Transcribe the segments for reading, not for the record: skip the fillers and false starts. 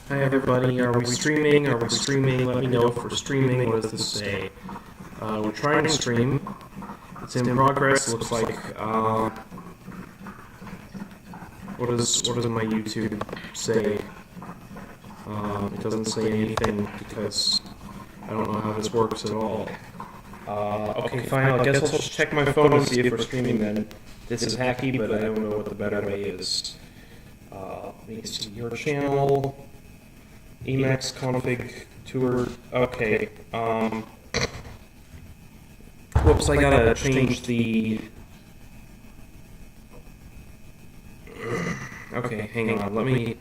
Hi everybody, are we streaming? Are we streaming? Let me know if we're streaming. What does this say? We're trying to stream. It's in progress, looks like. What does my YouTube say? It doesn't say anything because I don't know how this works at all. Okay, fine, I guess I'll just check my phone and see if we're streaming then. This is hacky, but I don't know what the better way is. Let me see your channel. Emacs config tour. Okay. Whoops! I gotta change the. Okay, hang on. Let me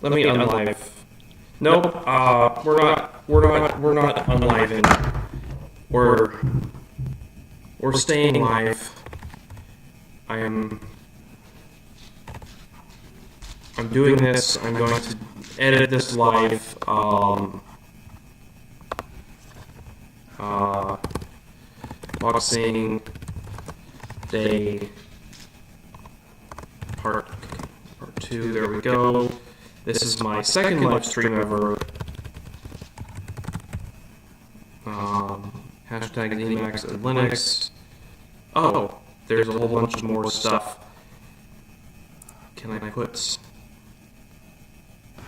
unlive. Nope. We're not unliving. We're staying live. I'm doing this. I'm going to edit this live. Boxing Day part 2. There we go. This is my second live stream ever. Hashtag Emacs and Linux. Oh, there's a whole bunch of more stuff. Can I put?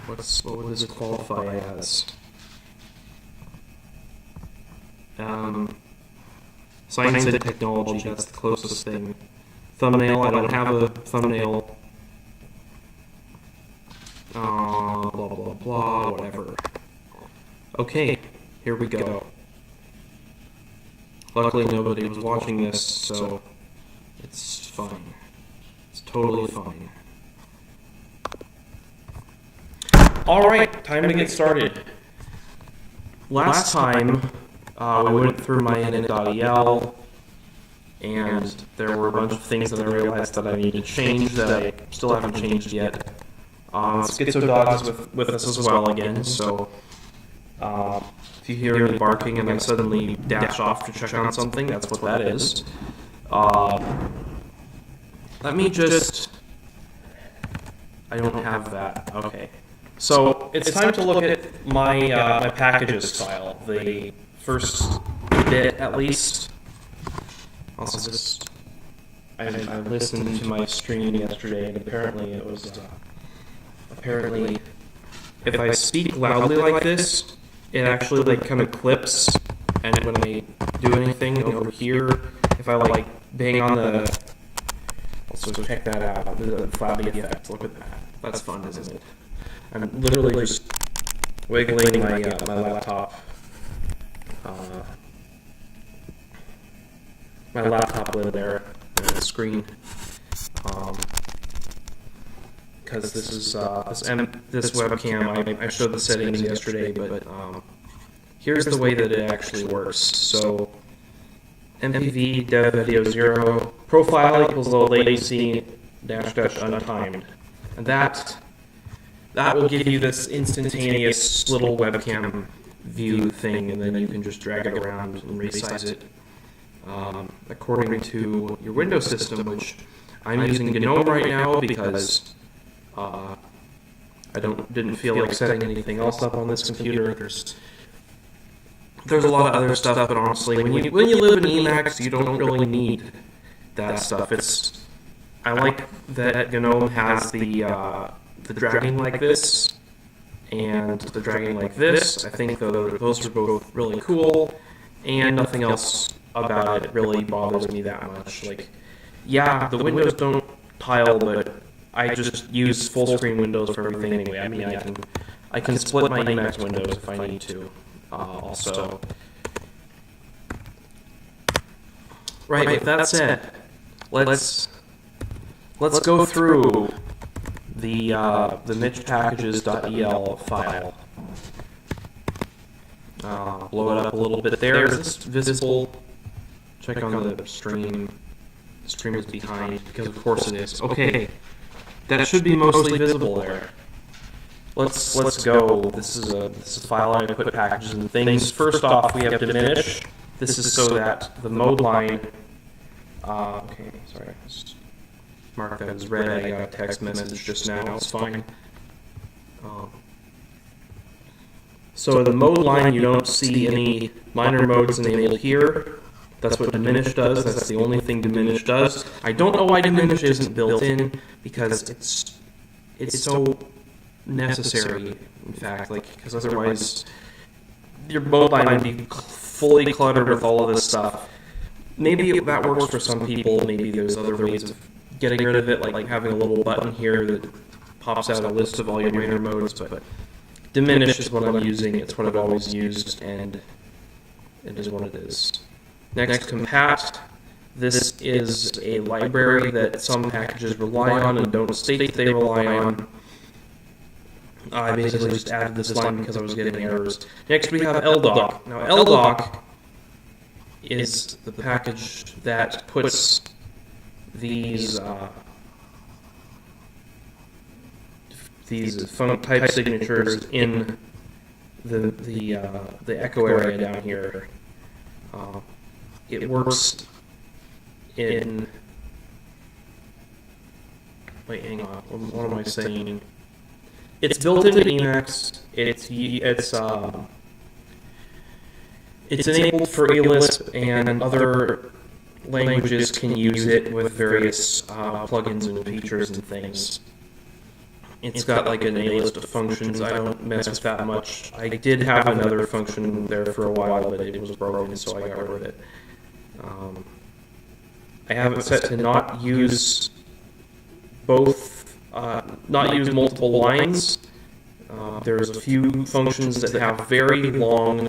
What does it qualify as? Science and technology, that's the closest thing. Thumbnail, I don't have a thumbnail. Blah, blah, blah, whatever. Okay, here we go. Luckily nobody was watching this, so it's fine. It's totally fine. Alright, time to get started. Last time, we went through my init.el, and there were a bunch of things that I realized that I need to change that I still haven't changed yet. Schizo Dog's with us as well again, so if you hear me barking and I suddenly dash off to check on something, that's what that is. Let me just... I don't have that. Okay. So it's time to look at my my packages file, the first bit at least. Also, just I listened to my stream yesterday, and apparently it was apparently if I speak loudly like this, it actually like kind of clips, and when I do anything over here, if I like bang on the also check that out, the flabby effect. Look at that. That's fun, isn't it? I'm literally just wiggling my laptop, lid there on the screen, because this is this webcam. I showed the settings yesterday, but here's the way that it actually works. So MPV dev video 0 profile equals low latency dash untimed, and that will give you this instantaneous little webcam view thing, and then you can just drag it around and resize it according to your Windows system, which I'm using GNOME right now because I didn't feel like setting anything else up on this computer. There's a lot of other stuff, but honestly, when you live in Emacs, you don't really need that stuff. I like that GNOME has the dragging like this, and the dragging like this. I think those are both really cool, and nothing else about it really bothers me that much. Like, yeah, the windows don't tile, but I just use full screen windows for everything anyway. I mean, I can split my Emacs windows if I need to. Also, right. With that said, let's go through the mitchpackages.el file. Blow it up a little bit there. Is this visible? Check on the stream. The stream is behind, because of course it is. Okay, that should be mostly visible there. Let's go. This is a file I put packages and things. First off, we have diminish. This is so that the mode line. Okay, sorry. Mark that as red. I got a text message just now. It's fine. So in the mode line, you don't see any minor modes enabled here. That's what diminish does. That's the only thing diminish does. I don't know why diminish isn't built in, because it's so necessary, in fact, because otherwise your mode line would be fully cluttered with all of this stuff. Maybe that works for some people. Maybe there's other ways of getting rid of it, like having a little button here that pops out a list of all your minor modes, but diminish is what I'm using. It's what I've always used, and it is what it is. Next, compat. This is a library that some packages rely on and don't state they rely on. I basically just added this line because I was getting errors. Next, we have ldoc. Now, ldoc is the package that puts these font type signatures in the echo area down here. It works in. Wait, hang on. What am I saying? It's built into Emacs. It's enabled for Lisp, and other languages can use it with various plugins and features and things. It's got like an A list of functions. I don't mess with that much. I did have another function there for a while, but it was broken, so I got rid of it. I have it set to not use not use multiple lines. There's a few functions that have very long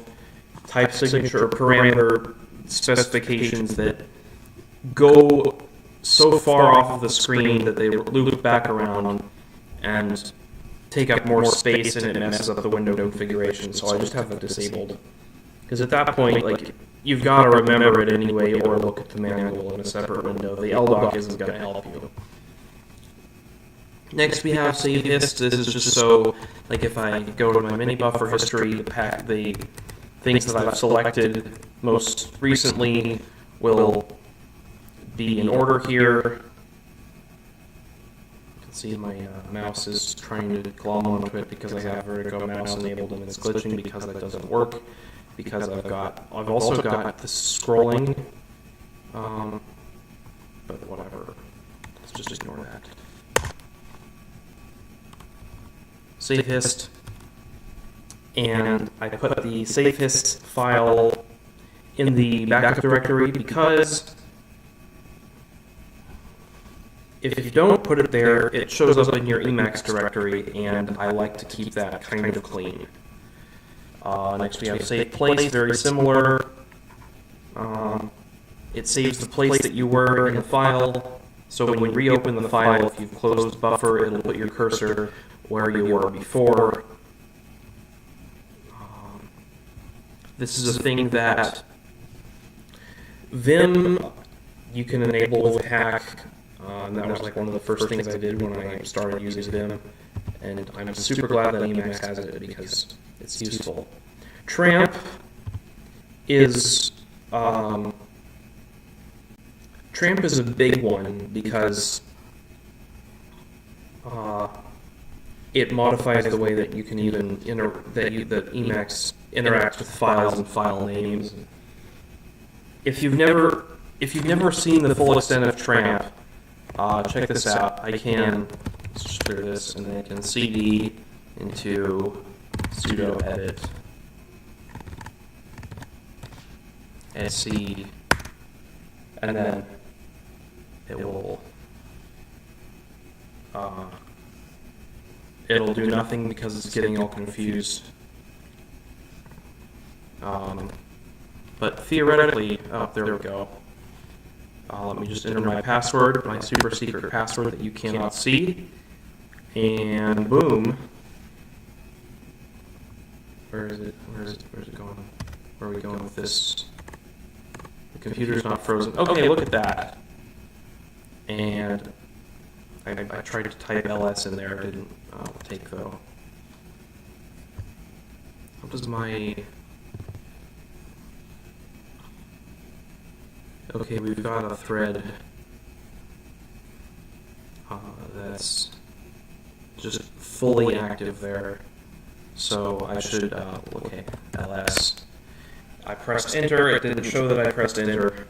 type signature or parameter specifications that go so far off of the screen that they loop back around and take up more space, and it messes up the window configuration, so I just have it disabled. Because at that point, you've got to remember it anyway, or look at the manual in a separate window. The ldoc isn't going to help you. Next, we have save hist. This is just so, if I go to my mini buffer history, the things that I've selected most recently will be in order here. See, my mouse is trying to glom onto it because I have vertigo mouse enabled, and it's glitching because that doesn't work. Because I've also got the scrolling, but whatever. Let's just ignore that. Save hist, and I put the save hist file in the backup directory because if you don't put it there, it shows up in your Emacs directory, and I like to keep that kind of clean. Next we have save place, very similar. It saves the place that you were in the file, so when you reopen the file, if you've closed buffer, it'll put your cursor where you were before. This is a thing that Vim you can enable with hack. And that was one of the first things I did when I started using Vim, and I'm super glad that Emacs has it because it's useful. Tramp is a big one because it modifies the way that you can even that Emacs interacts with files and file names. If you've never seen the full extent of Tramp, check this out. Let's just clear this, and then I can cd into sudo edit sc, and then it will it'll do nothing because it's getting all confused. But theoretically, there we go. Let me just enter my password, my super secret password that you cannot see, and boom. Where is it going? Where are we going with this? The computer's not frozen. Okay, look at that. And I tried to type ls in there, it didn't take though. How does my... Okay, we've got a thread that's just fully active there. So I should, okay, ls. I pressed enter, it didn't show that I pressed enter.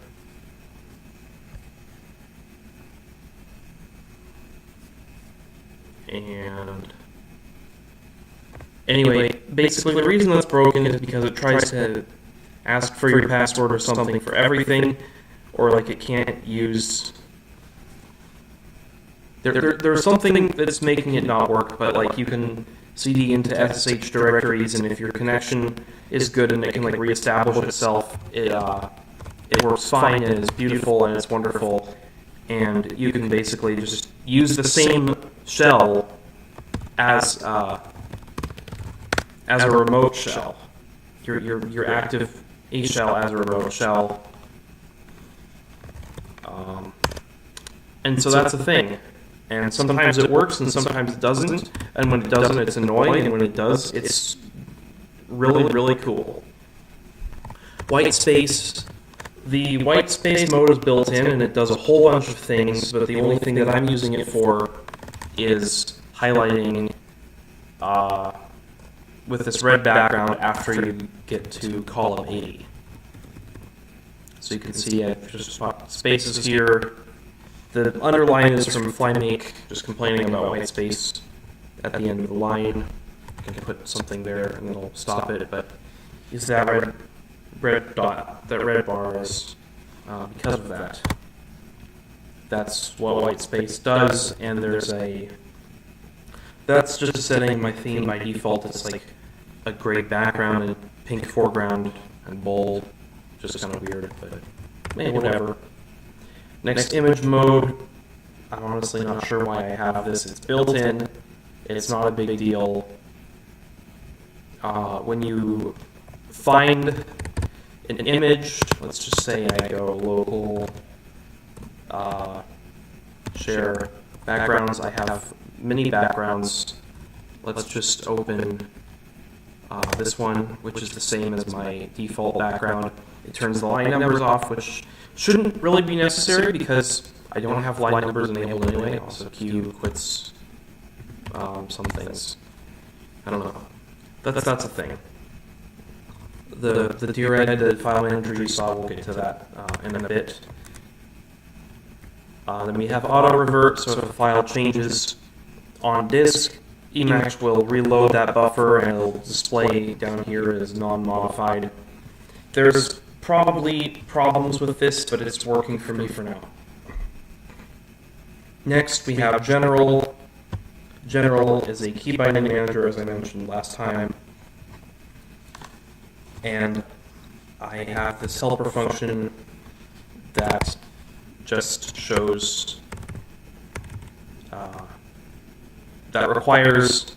And anyway, basically the reason that's broken is because it tries to ask for your password or something for everything, or like it can't use... There's something that's making it not work, but like you can cd into SSH directories, and if your connection is good and it can like reestablish itself, it works fine and it's beautiful and it's wonderful, and you can basically just use the same shell as a remote shell. Your active A shell as a remote shell, and so that's the thing. And sometimes it works and sometimes it doesn't, and when it doesn't it's annoying, and when it does it's really, really cool. White space. The white space mode is built in and it does a whole bunch of things, but the only thing that I'm using it for is highlighting with this red background after you get to column 80. So you can see I've just put spaces here. The underline is from FlyMake, just complaining about white space at the end of the line. You can put something there and it'll stop it, but use that red dot, that red bar is because of that. That's what white space does, and there's a... That's just setting my theme by default. It's like a gray background and pink foreground and bold. Just kind of weird, but hey, whatever. Next, image mode. I'm honestly not sure why I have this. It's built in. It's not a big deal. When you find an image, let's just say I go local, share backgrounds. I have many backgrounds. Let's just open this one, which is the same as my default background. It turns the line numbers off, which shouldn't really be necessary because I don't have line numbers enabled anyway. Also, Q quits some things. I don't know. That's a thing. The DRED, the file manager you saw, we'll get to that in a bit. Then we have auto revert, so if a file changes on disk, Emacs will reload that buffer and it'll display down here as non-modified. There's probably problems with this, but it's working for me for now. Next, we have general. General is a key binding manager, as I mentioned last time. And I have this helper function that just shows, that requires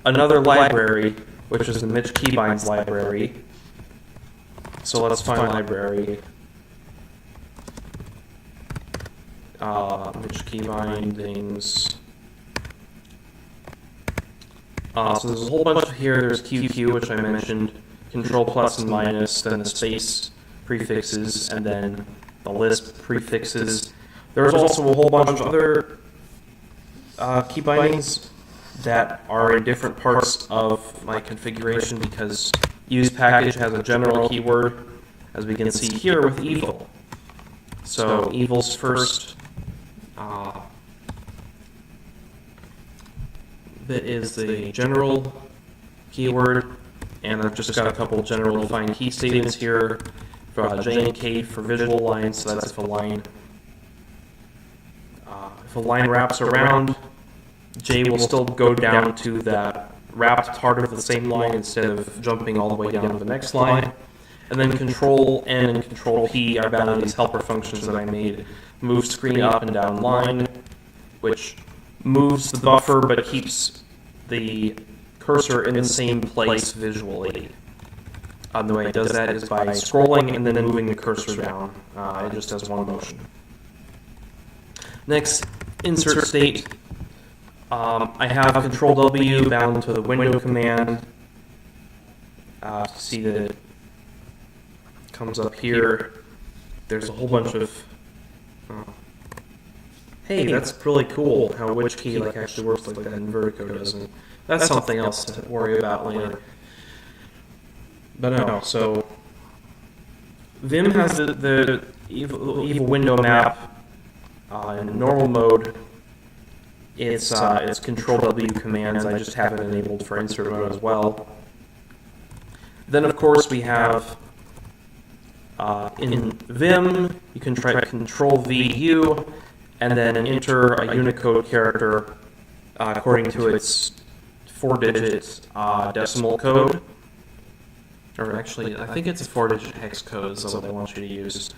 another library, which is the Mitch keybinds library. So let's find library. Mitch keybindings. So there's a whole bunch here. There's QQ, which I mentioned, control plus and minus, then the space prefixes, and then the Lisp prefixes. There's also a whole bunch of other key bindings that are in different parts of my configuration because use package has a general keyword, as we can see here with evil. So evil's first bit is the general keyword, and I've just got a couple general defined key statements here for J and K for visual lines, so that's if a line wraps around, J will still go down to that wrapped part of the same line instead of jumping all the way down to the next line. And then Control N and Control P are bound to these helper functions that I made. Move screen up and down line, which moves the buffer but keeps the cursor in the same place visually. The way it does that is by scrolling and then moving the cursor down. It just does one motion. Next, insert state. I have Control W bound to the window command. See that it comes up here. There's a whole bunch of... hey, that's really cool how which key like actually works like that in Vertigo doesn't. that's something else to worry about later. But no, so Vim has the evil window map in normal mode. It's Control W commands. I just have it enabled for insert mode as well. Then of course we have in Vim you can try Control VU and then enter a Unicode character according to its 4-digit decimal code. Or actually, I think it's a 4-digit hex code is what they want you to use.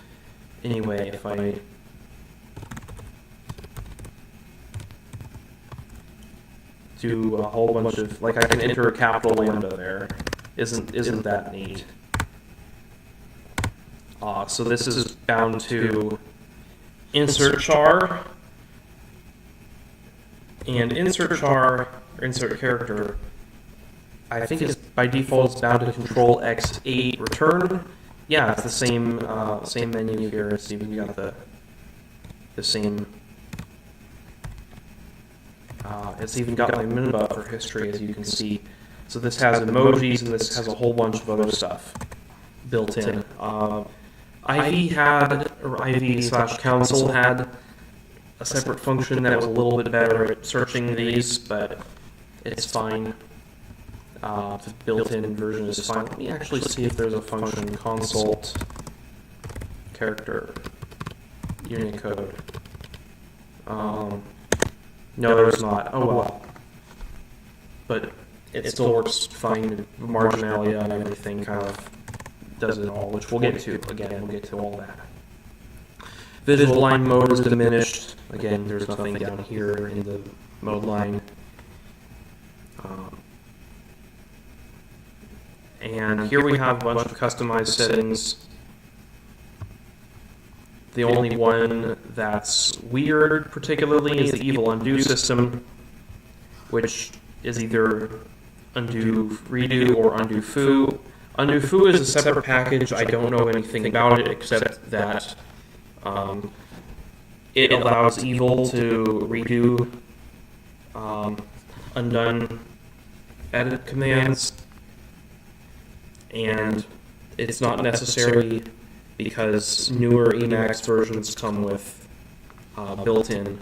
Anyway, if I do a whole bunch of, like, I can enter a capital lambda there. Isn't that neat? So this is bound to insert char, and insert char or insert character, I think it's by default it's bound to Control X8 return. Yeah, it's the same same menu here. It's even got the same. It's even got my min buffer history, as you can see. So this has emojis and this has a whole bunch of other stuff built in. IV/Council had a separate function that was a little bit better at searching these, but it's fine. The built-in version is fine. Let me actually see if there's a function consult character Unicode. No, there's not. Oh well. But it still works fine. Marginalia and everything kind of does it all, which we'll get to. Again, we'll get to all that. Visual line mode is diminished. Again, there's nothing down here in the mode line. And here we have a bunch of customized settings. The only one that's weird, particularly, is the evil undo system, which is either undo redo or undo foo. Undo foo is a separate package. I don't know anything about it except that it allows evil to redo undone edit commands, and it's not necessary because newer Emacs versions come with built-in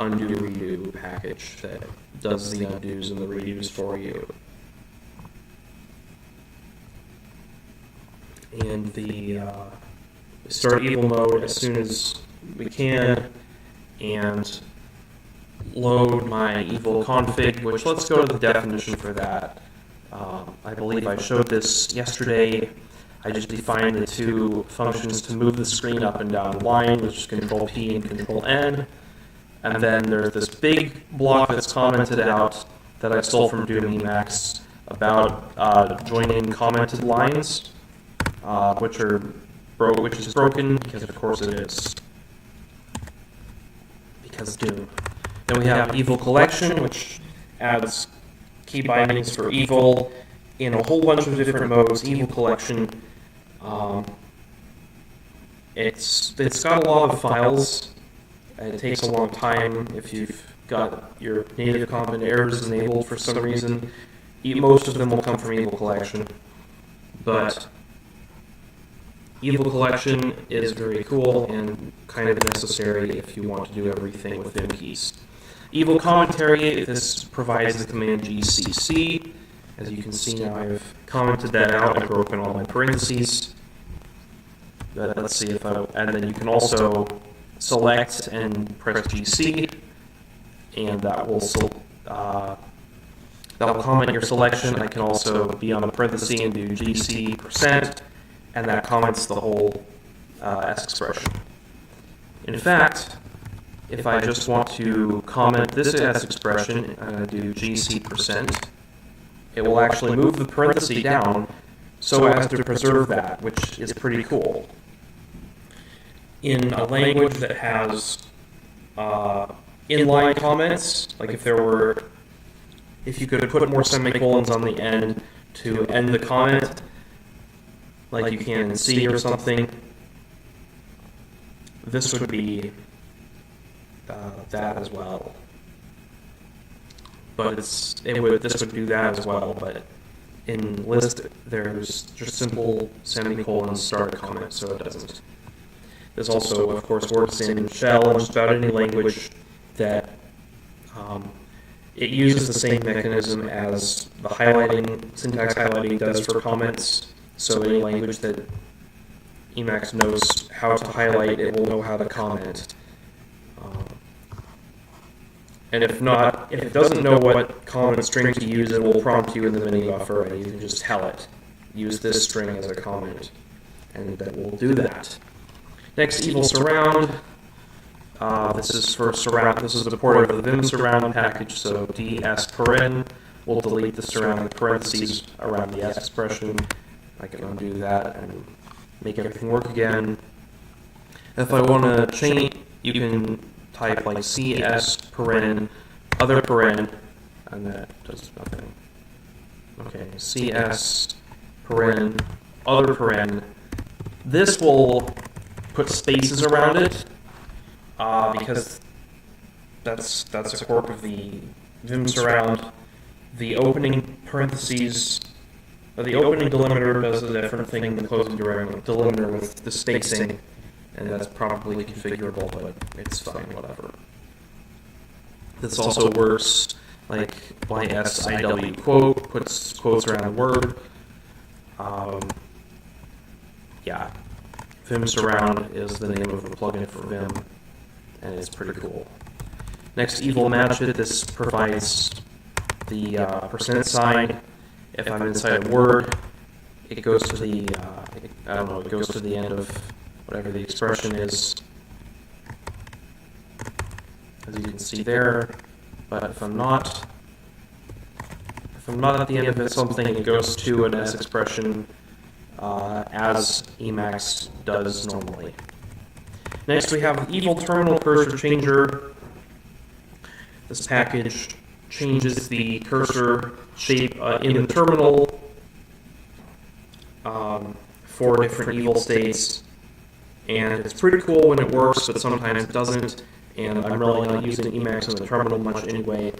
undo redo package that does the undos and the redos for you. And the start evil mode as soon as we can, and load my evil config, which let's go to the definition for that. I believe I showed this yesterday. I just defined the two functions to move the screen up and down the line, which is Control P and Control N. And then there's this big block that's commented out that I stole from Doom Emacs about joining commented lines, which is broken because of course it is, because Doom. Then we have Evil Collection, which adds key bindings for evil in a whole bunch of different modes. Evil Collection, it's got a lot of files. It takes a long time if you've got your native comment errors enabled for some reason. Most of them will come from Evil Collection, but Evil Collection is very cool and kind of necessary if you want to do everything with Vim keys. Evil Commentary, this provides the command gcc. As you can see now, I've commented that out. I've broken all my parentheses. But let's see if I, and then you can also select and press GC, and that will comment your selection. I can also be on the parenthesis and do GC%, and that comments the whole S expression. In fact, if I just want to comment this S expression, I'm going to do GC%. It will actually move the parenthesis down so as to preserve that, which is pretty cool. In a language that has inline comments, like if you could put more semicolons on the end to end the comment, like you can in C or something, this would be that as well. but this would do that as well. But in list, there's just simple semicolon start a comment, so it doesn't. This also, of course, works in shell and just about any language that it uses the same mechanism as the highlighting, syntax highlighting does for comments. So any language that Emacs knows how to highlight, it will know how to comment. And if not, if it doesn't know what comment string to use, it will prompt you in the mini buffer, and you can just tell it, use this string as a comment, and that will do that. Next, evil surround. This is for surround. This is the port of the Vim surround package. So ds will delete the surrounding parentheses around the s expression. I can undo that and make everything work again. If I want to change, you can type like cs other paren, and that does nothing. Okay, cs other paren. This will put spaces around it because that's a quirk of the Vim surround. The opening parentheses, the opening delimiter does a different thing than the closing delimiter with the spacing, and that's probably configurable, but it's fine, whatever. This also works like ysiw quote, puts quotes around the word. Yeah, Vim surround is the name of the plugin for Vim, and it's pretty cool. Next, evil match it. This provides the %sign. If I'm inside a word, it goes to the it goes to the end of whatever the expression is, as you can see there. But if I'm not at the end of something, it goes to an S expression as Emacs does normally. Next, we have evil terminal cursor changer. This package changes the cursor shape in the terminal for different evil states, and it's pretty cool when it works, but sometimes it doesn't, and I'm really not using Emacs in the terminal much anyway.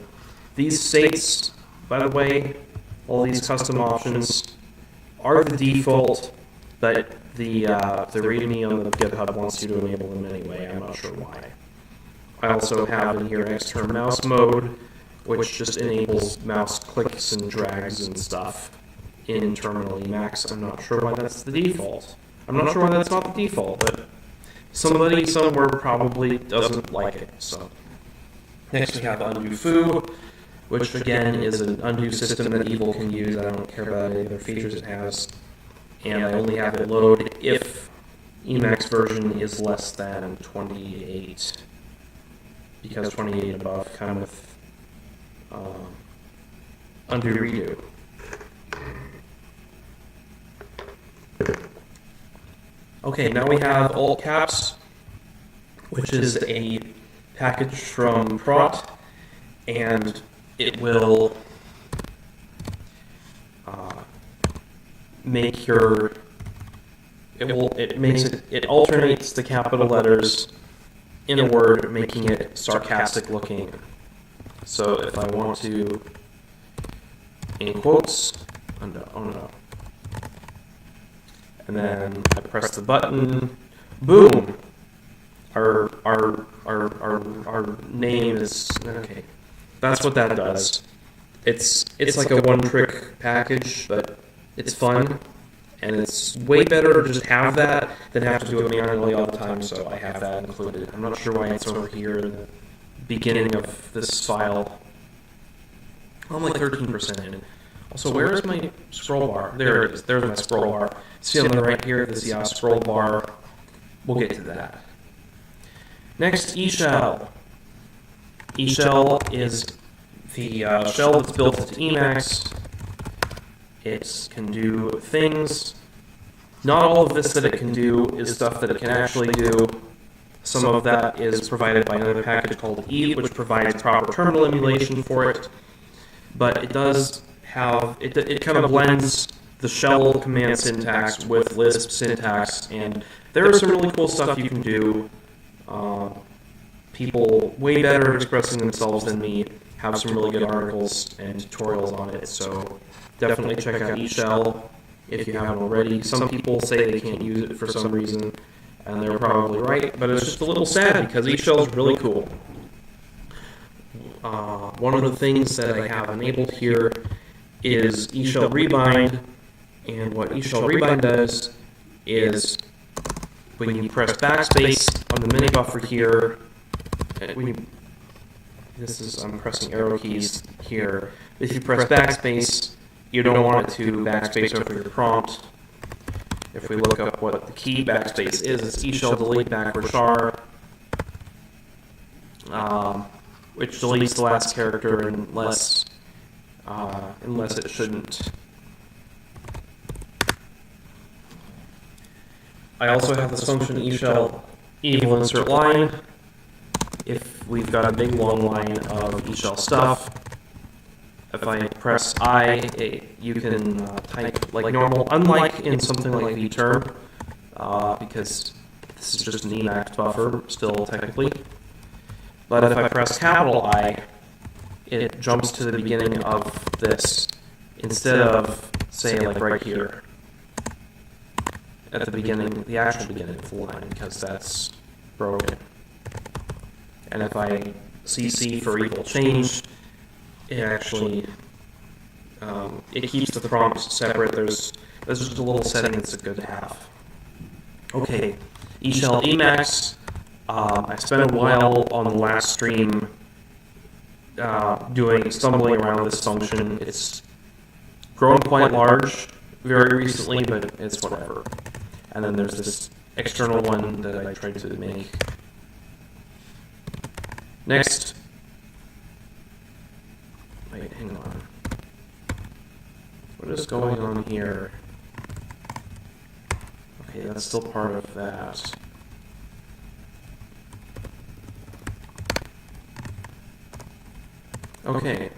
These states, by the way, all these custom options are the default, but the README on the GitHub wants you to enable them anyway. I'm not sure why. I also have in here external mouse mode, which just enables mouse clicks and drags and stuff in terminal Emacs. I'm not sure why that's the default. I'm not sure why that's not the default, but somebody somewhere probably doesn't like it. So next we have undo foo, which again is an undo system that Evil can use. I don't care about any other features it has, and I only have it load if Emacs version is less than 28, because 28 and above come with undo redo. Okay, now we have alt caps, which is a package from Prot, and it will make your it alternates the capital letters in a word, making it sarcastic looking. So if I want to, in quotes, oh no, and then I press the button, boom, our name is, okay, that's what that does. It's like a one-trick package, but it's fun, and it's way better to just have that than have to do it manually all the time, so I have that included. I'm not sure why it's over here in the beginning of this file. I'm like 13% in. Also, where is my scroll bar? There it is. There's my scroll bar. See on the right here, this scroll bar. We'll get to that. Next, eShell. eShell is the shell that's built into Emacs. It can do things. Not all of this that it can do is stuff that it can actually do. Some of that is provided by another package called E, which provides proper terminal emulation for it. But it does have, it kind of blends the shell command syntax with Lisp syntax, and there is some really cool stuff you can do. People way better at expressing themselves than me have some really good articles and tutorials on it. So definitely check out eShell if you haven't already. Some people say they can't use it for some reason, and they're probably right, but it's just a little sad because eShell is really cool. One of the things that I have enabled here is eShell Rebind, and what eShell Rebind does is when you press backspace on the mini buffer here, I'm pressing arrow keys here. If you press backspace, you don't want it to backspace over your prompt. If we look up what the key backspace is, it's eShell delete backward char, which deletes the last character unless it shouldn't. I also have this function eShell evil insert line. If we've got a big long line of eShell stuff, if I press I, you can type like normal, unlike in something like vterm, because this is just an Emacs buffer still technically. But if I press capital I, it jumps to the beginning of this instead of, say, like right here at the beginning, the actual beginning of the line, because that's broken. And if I CC for equal change, it actually it keeps the prompts separate. There's just a little setting that's good to have. Okay, eShell Emacs. I spent a while on the last stream stumbling around this function. It's grown quite large very recently, but it's whatever. And then there's this external one that I tried to make. Next, wait, hang on. What is going on here? Okay, that's still part of that. Okay.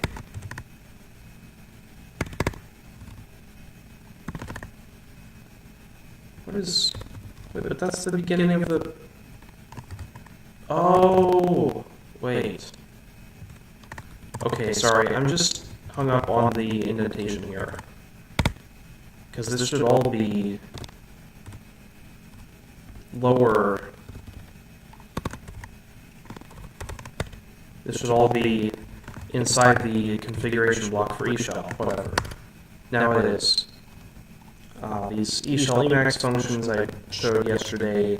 What is... Wait, but that's the beginning of the... Oh! Wait. Okay, sorry, I'm just hung up on the indentation here. Because this should all be... lower. This should all be inside the configuration block for eShell, whatever. Now it is. These eShell Emacs functions I showed yesterday,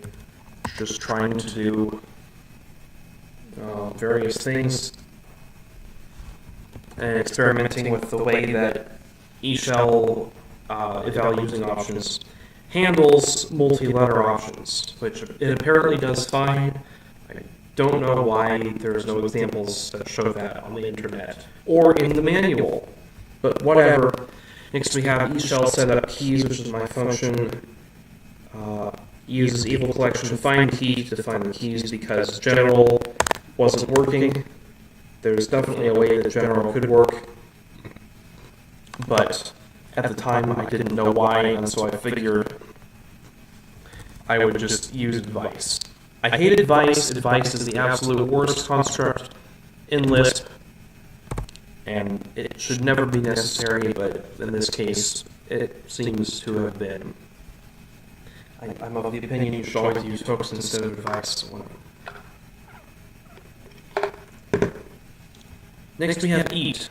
just trying to do various things and experimenting with the way that eShell eval using options handles multi-letter options, which it apparently does fine. I don't know why there's no examples that show that on the internet or in the manual, but whatever. Next we have eShell setup keys, which is my function. Uses evil collection find key to find the keys because general wasn't working. There's definitely a way that general could work, but at the time I didn't know why, and so I figured I would just use advice. I hate advice. Advice is the absolute worst construct in Lisp, and it should never be necessary, but in this case, it seems to have been. I'm of the opinion you should always use hooks instead of advice. Next we have eat.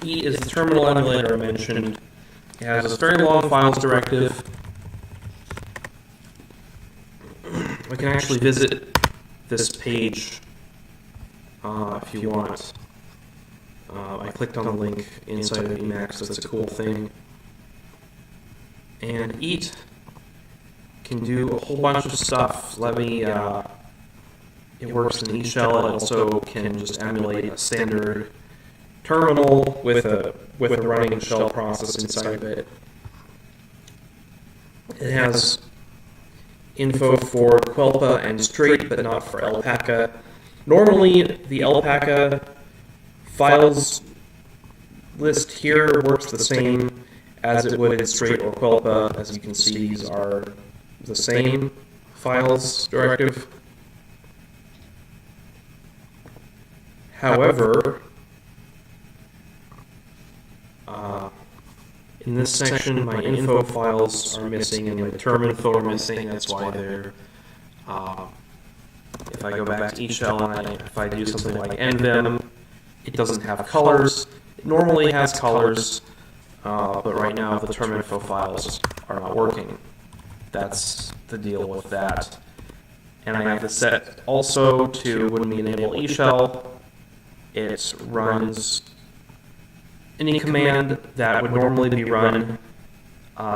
Eat is the terminal emulator I mentioned. It has this very long files directive. We can actually visit this page if you want. I clicked on the link inside of Emacs, that's a cool thing. And eat can do a whole bunch of stuff. It works in eShell. It also can just emulate a standard terminal with a running shell process inside of it. It has info for Quelpa and straight, but not for alpaca. Normally, the alpaca files list here works the same as it would in straight or Quelpa. As you can see, these are the same files directive. However, in this section, my info files are missing and my term info are missing. That's why they're. If I go back to eShell and if I do something like nvim, it doesn't have colors. It normally has colors, but right now the term info files are not working. That's the deal with that. And I have this set also to when we enable eShell, it runs any command that would normally be run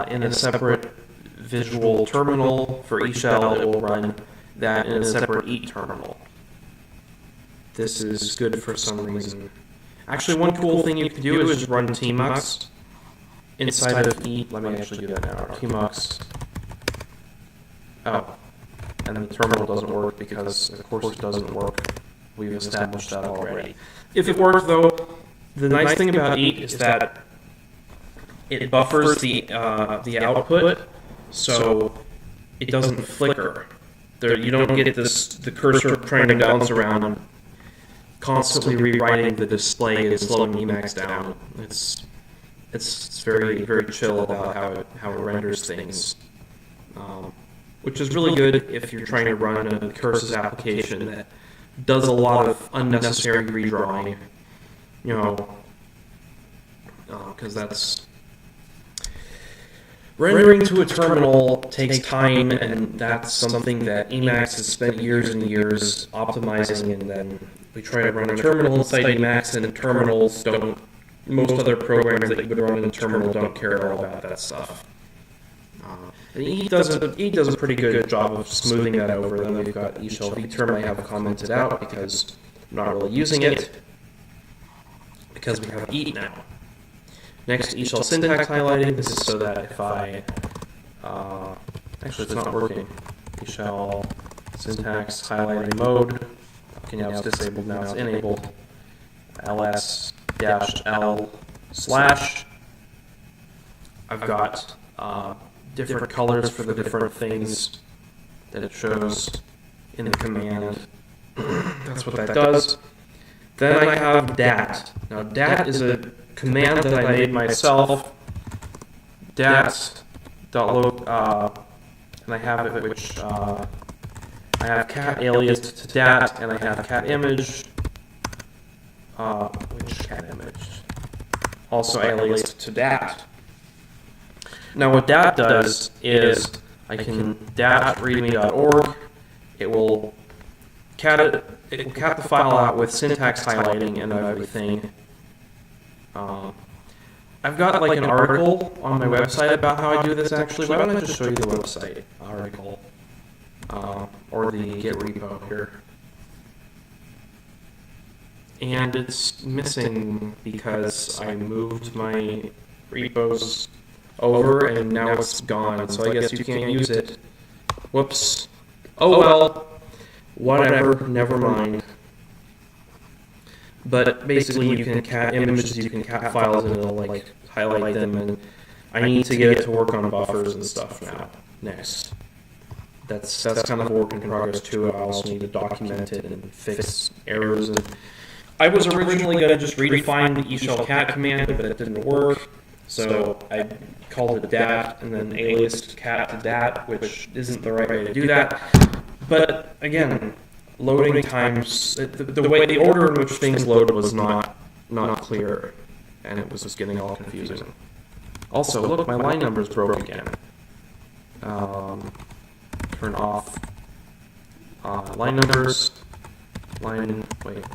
in a separate visual terminal for eShell. It will run that in a separate eat terminal. This is good for some reason. Actually, one cool thing you can do is just run Emacs inside of eat. Let me actually do that now. Emacs. Oh, and the terminal doesn't work because, of course, it doesn't work. We've established that already. If it worked, though, the nice thing about eat is that it buffers the output, so it doesn't flicker. You don't get the cursor trying to bounce around, constantly rewriting the display and slowing Emacs down. It's very, very chill about how it renders things, which is really good if you're trying to run a curses application that does a lot of unnecessary redrawing, because that's. Rendering to a terminal takes time, and that's something that Emacs has spent years and years optimizing, and then we try to run a terminal inside Emacs, and terminals don't, most other programs that you would run in a terminal don't care at all about that stuff. And E does a pretty good job of smoothing that over. Then we've got eShell vterm I have commented out because I'm not really using it, because we have eat now. Next, eShell syntax highlighting. This is so that if I, actually it's not working. eShell syntax highlighting mode. Okay, now it's disabled, now it's enabled. ls-l/. I've got different colors for the different things that it shows in the command. That's what that does. Then I have dat. Now dat is a command that I made myself, dat.log, and I have it which, I have cat alias to dat, and I have cat image, which cat image? Also alias to dat. Now what dat does is, I can dat readme.org, it will cat the file out with syntax highlighting and everything. I've got like an article on my website about how I do this actually. Why don't I just show you the website article, or the Git repo here. And it's missing because I moved my repos over and now it's gone, so I guess you can't use it. Whoops. Oh well, whatever, never mind. But basically you can cat images, you can cat files, and it'll like highlight them, and I need to get it to work on buffers and stuff now, next. That's kind of a work in progress too. I also need to document it and fix errors. And I was originally going to just redefine the eShell cat command, but it didn't work. So I called it dat and then aliased cat to dat, which isn't the right way to do that. But again, loading times, the order in which things load was not clear, and it was just getting all confusing. Also, look, my line numbers broke again. Turn off line numbers. Wait.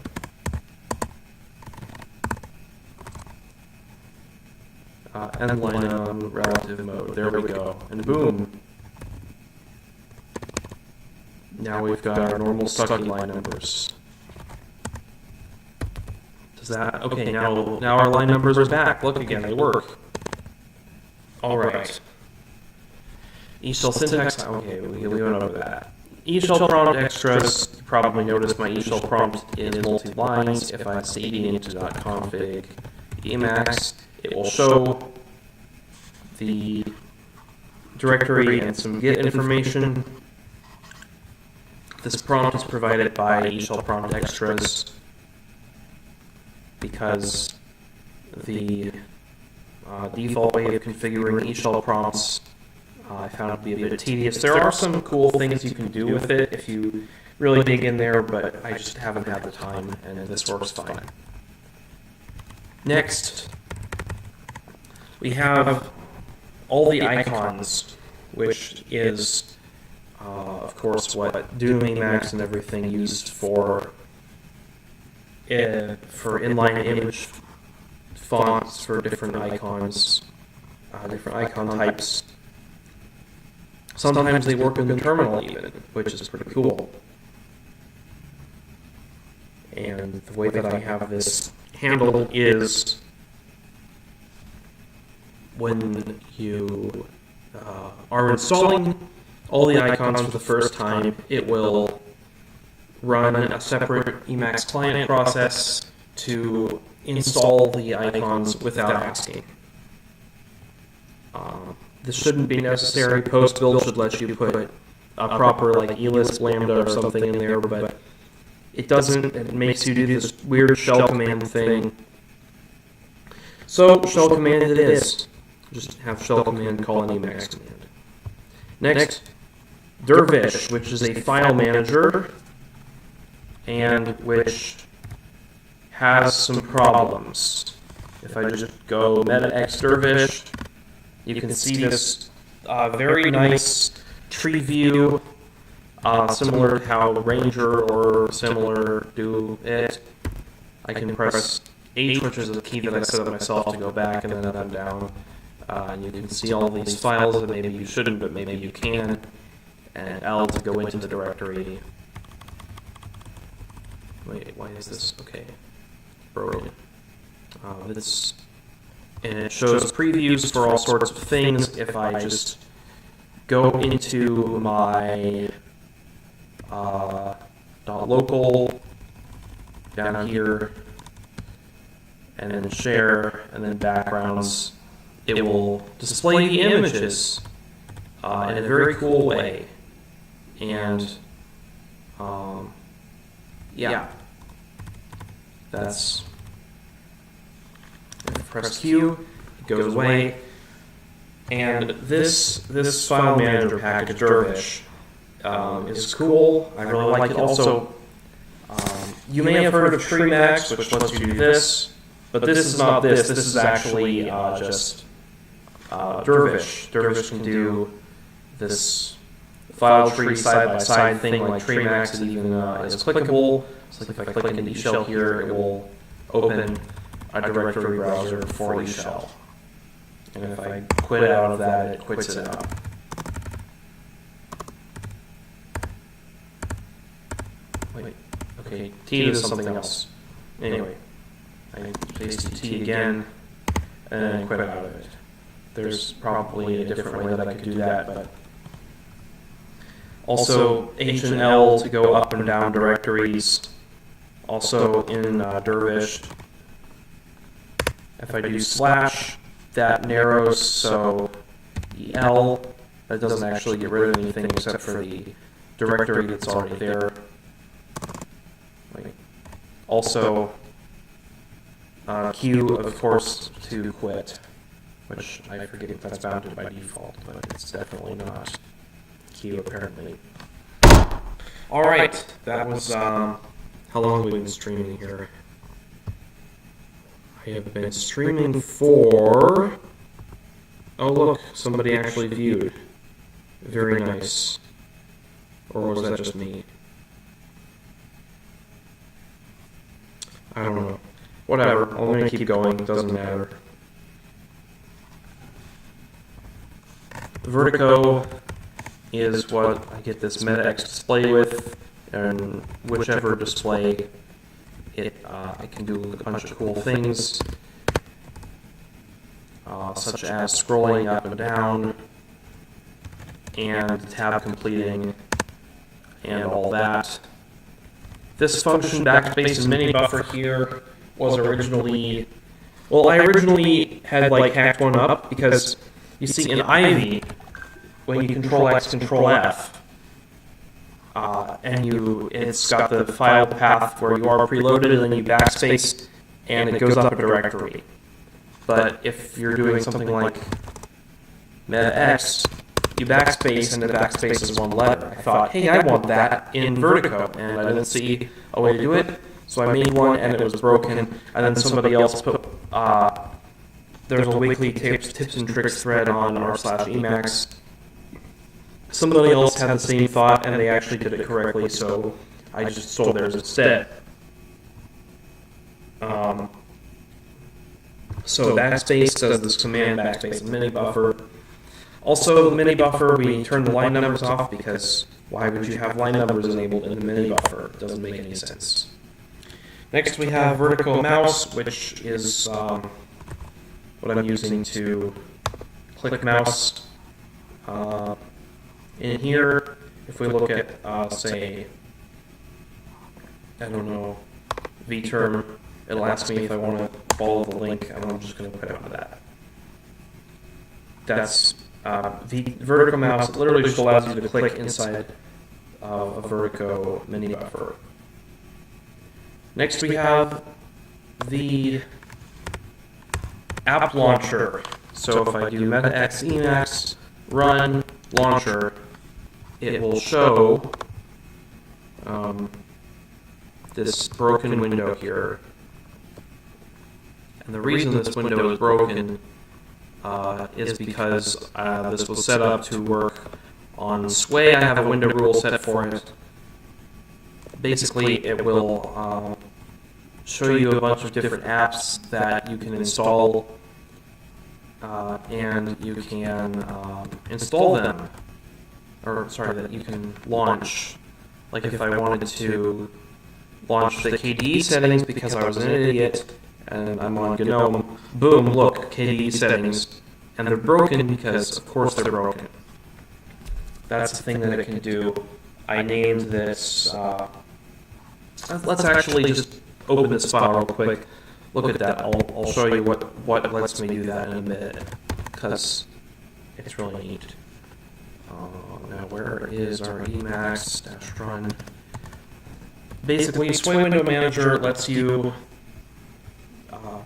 End line on relative mode. There we go. And boom. Now we've got our normal stucky line numbers. Does that? Okay, now our line numbers are back. Look again, they work. All right. eShell syntax. Okay, we went over that. eShell prompt extras. You probably noticed my eShell prompt is multi-lines. If I cd into.config Emacs, it will show the directory and some Git information. This prompt is provided by eShell prompt extras. because the default way of configuring eShell prompts I found it to be a bit tedious. There are some cool things you can do with it if you really dig in there, but I just haven't had the time, and this works fine. Next, we have all the icons, which is, of course, what Doom, Emacs, and everything used for inline image fonts for different icons, different icon types. Sometimes they work in the terminal even, which is pretty cool. And the way that I have this handled is when you are installing all the icons for the first time, it will run a separate Emacs client process to install the icons without asking. This shouldn't be necessary. Post-build should let you put a proper like elist lambda or something in there, but it doesn't. It makes you do this weird shell command thing. So shell command it is. Just have shell command call an Emacs command. Next, Dervish, which is a file manager and which has some problems. If I just go meta x Dervish, you can see this very nice tree view, similar to how Ranger or similar do it. I can press H, which is a key that I set up myself to go back, and then up and down. And you can see all these files that maybe you shouldn't, but maybe you can. And L to go into the directory. Wait, why is this? Okay, broken. And it shows previews for all sorts of things. If I just go into my .local down here, and then share, and then backgrounds, it will display the images in a very cool way. And yeah, that's. Press Q, it goes away, and this file manager package, Dervish, is cool. I really like it. Also, you may have heard of Emacs, which lets you do this, but this is not this. This is actually just Dervish. Dervish can do this file tree side-by-side thing like Emacs. It even is clickable. So if I click into eShell here, it will open a directory browser for eShell. And if I quit out of that, it quits it out. Wait, okay, T is something else. Anyway, I paste T again, and then quit out of it. There's probably a different way that I could do that, but also H and L to go up and down directories. Also in Dervish, if I do slash, that narrows, so the L, that doesn't actually get rid of anything except for the directory that's already there. Wait. Also, Q, of course, to quit, which I forget if that's bounded by default, but it's definitely not Q, apparently. Alright, that was, how long have we been streaming here? I have been streaming for... Oh look, somebody actually viewed. Very nice. Or was that just me? I don't know. Whatever, I'm going to keep going, it doesn't matter. Vertigo is what I get this meta-x display with, and whichever display I can do a bunch of cool things, such as scrolling up and down, and tab completing, and all that. This function, backspace and mini buffer here, was originally, well, I originally had like hacked one up because you see in Ivy, when you Control X, Control F, and it's got the file path where you are preloaded, and then you backspace, and it goes up a directory. But if you're doing something like metax, you backspace, and the backspace is one letter. I thought, hey, I want that in Vertigo, and I didn't see a way to do it, so I made one, and it was broken, and then somebody else put, there's a weekly tips and tricks thread on r/Emacs. Somebody else had the same thought, and they actually did it correctly, so I just sold theirs instead. So backspace does this command backspace mini buffer. Also, the mini buffer, we turn the line numbers off because why would you have line numbers enabled in the mini buffer? It doesn't make any sense. Next, we have vertical mouse, which is what I'm using to click mouse. In here, if we look at, say, I don't know, vterm, it'll ask me if I want to follow the link, and I'm just going to put out that. That's the vertical mouse. It literally just allows you to click inside a Vertigo mini buffer. Next we have the app launcher. So if I do metax Emacs run launcher, it will show this broken window here. And the reason this window is broken is because this was set up to work on Sway. I have a window rule set for it. Basically, it will show you a bunch of different apps that you can install, and you can install them, or sorry, that you can launch. Like if I wanted to launch the KDE settings because I was an idiot, and I'm on GNOME, boom, look, KDE settings, and they're broken because, of course, they're broken. That's the thing that it can do. I named this, let's actually just open this file real quick. Look at that. I'll show you what lets me do that in a minute, because it's really neat. Now, where is our Emacs-run? Basically, Sway Window Manager lets you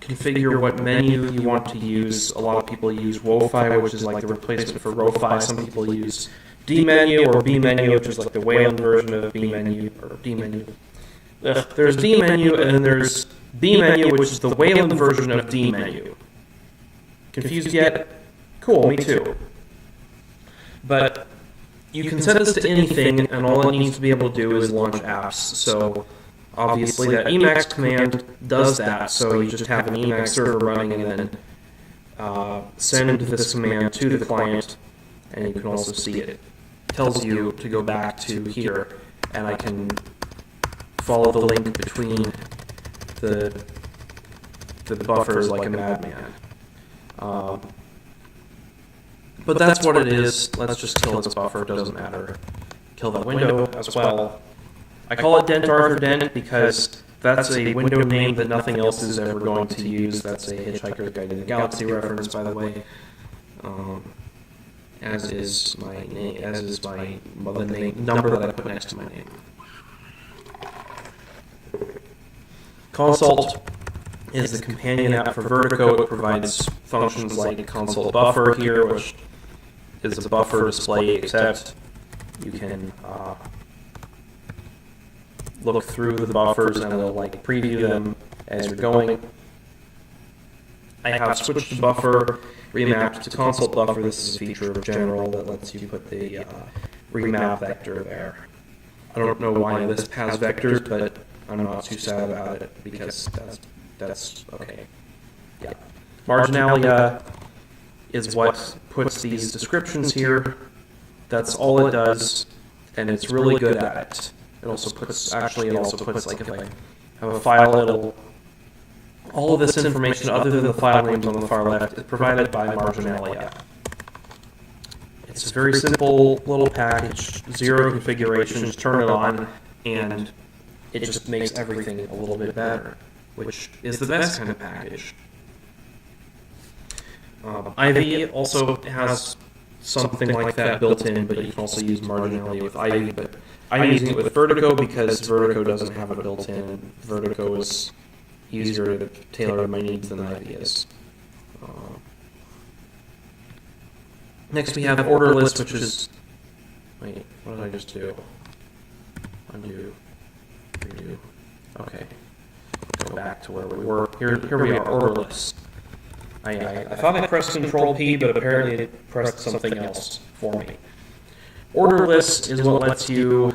configure what menu you want to use. A lot of people use WoFi, which is like the replacement for RoFi. Some people use dmenu or bmenu, which is like the Wayland version of bmenu or dmenu. There's dmenu, and then there's bmenu, which is the Wayland version of dmenu. Confused yet? Cool, me too. But you can set this to anything, and all it needs to be able to do is launch apps. So obviously that Emacs command does that, so you just have an Emacs server running and then send this command to the client, and you can also see it. It tells you to go back to here, and I can follow the link between the buffers like a madman. But that's what it is. Let's just kill this buffer, it doesn't matter. Kill that window as well. I call it Dent Arthur Dent because that's a window name that nothing else is ever going to use. That's a Hitchhiker's Guide to the Galaxy reference, by the way. As is my name, the number that I put next to my name. Consult is the companion app for Vertigo. It provides functions like console buffer here, which is a buffer display, except you can look through the buffers and it'll like preview them as you're going. I have switched to buffer, remapped to console buffer. This is a feature of General that lets you put the remap vector there. I don't know why this has vectors, but I'm not too sad about it because that's okay. Yeah. Marginalia is what puts these descriptions here. That's all it does, and it's really good at it. It also puts, like if I have a file, it'll, all of this information other than the file names on the far left is provided by Marginalia. It's a very simple little package, 0 configuration, just turn it on, and it just makes everything a little bit better, which is the best kind of package. Ivy also has something like that built in, but you can also use Marginalia with Ivy. But I'm using it with Vertigo because Vertigo doesn't have it built in. Vertigo is easier to tailor to my needs than ideas. Next we have order list, which is, wait, what did I just do? Undo, redo, okay. Go back to where we were. Here we are, order list. I thought I pressed Control P, but apparently it pressed something else for me. Order list is what lets you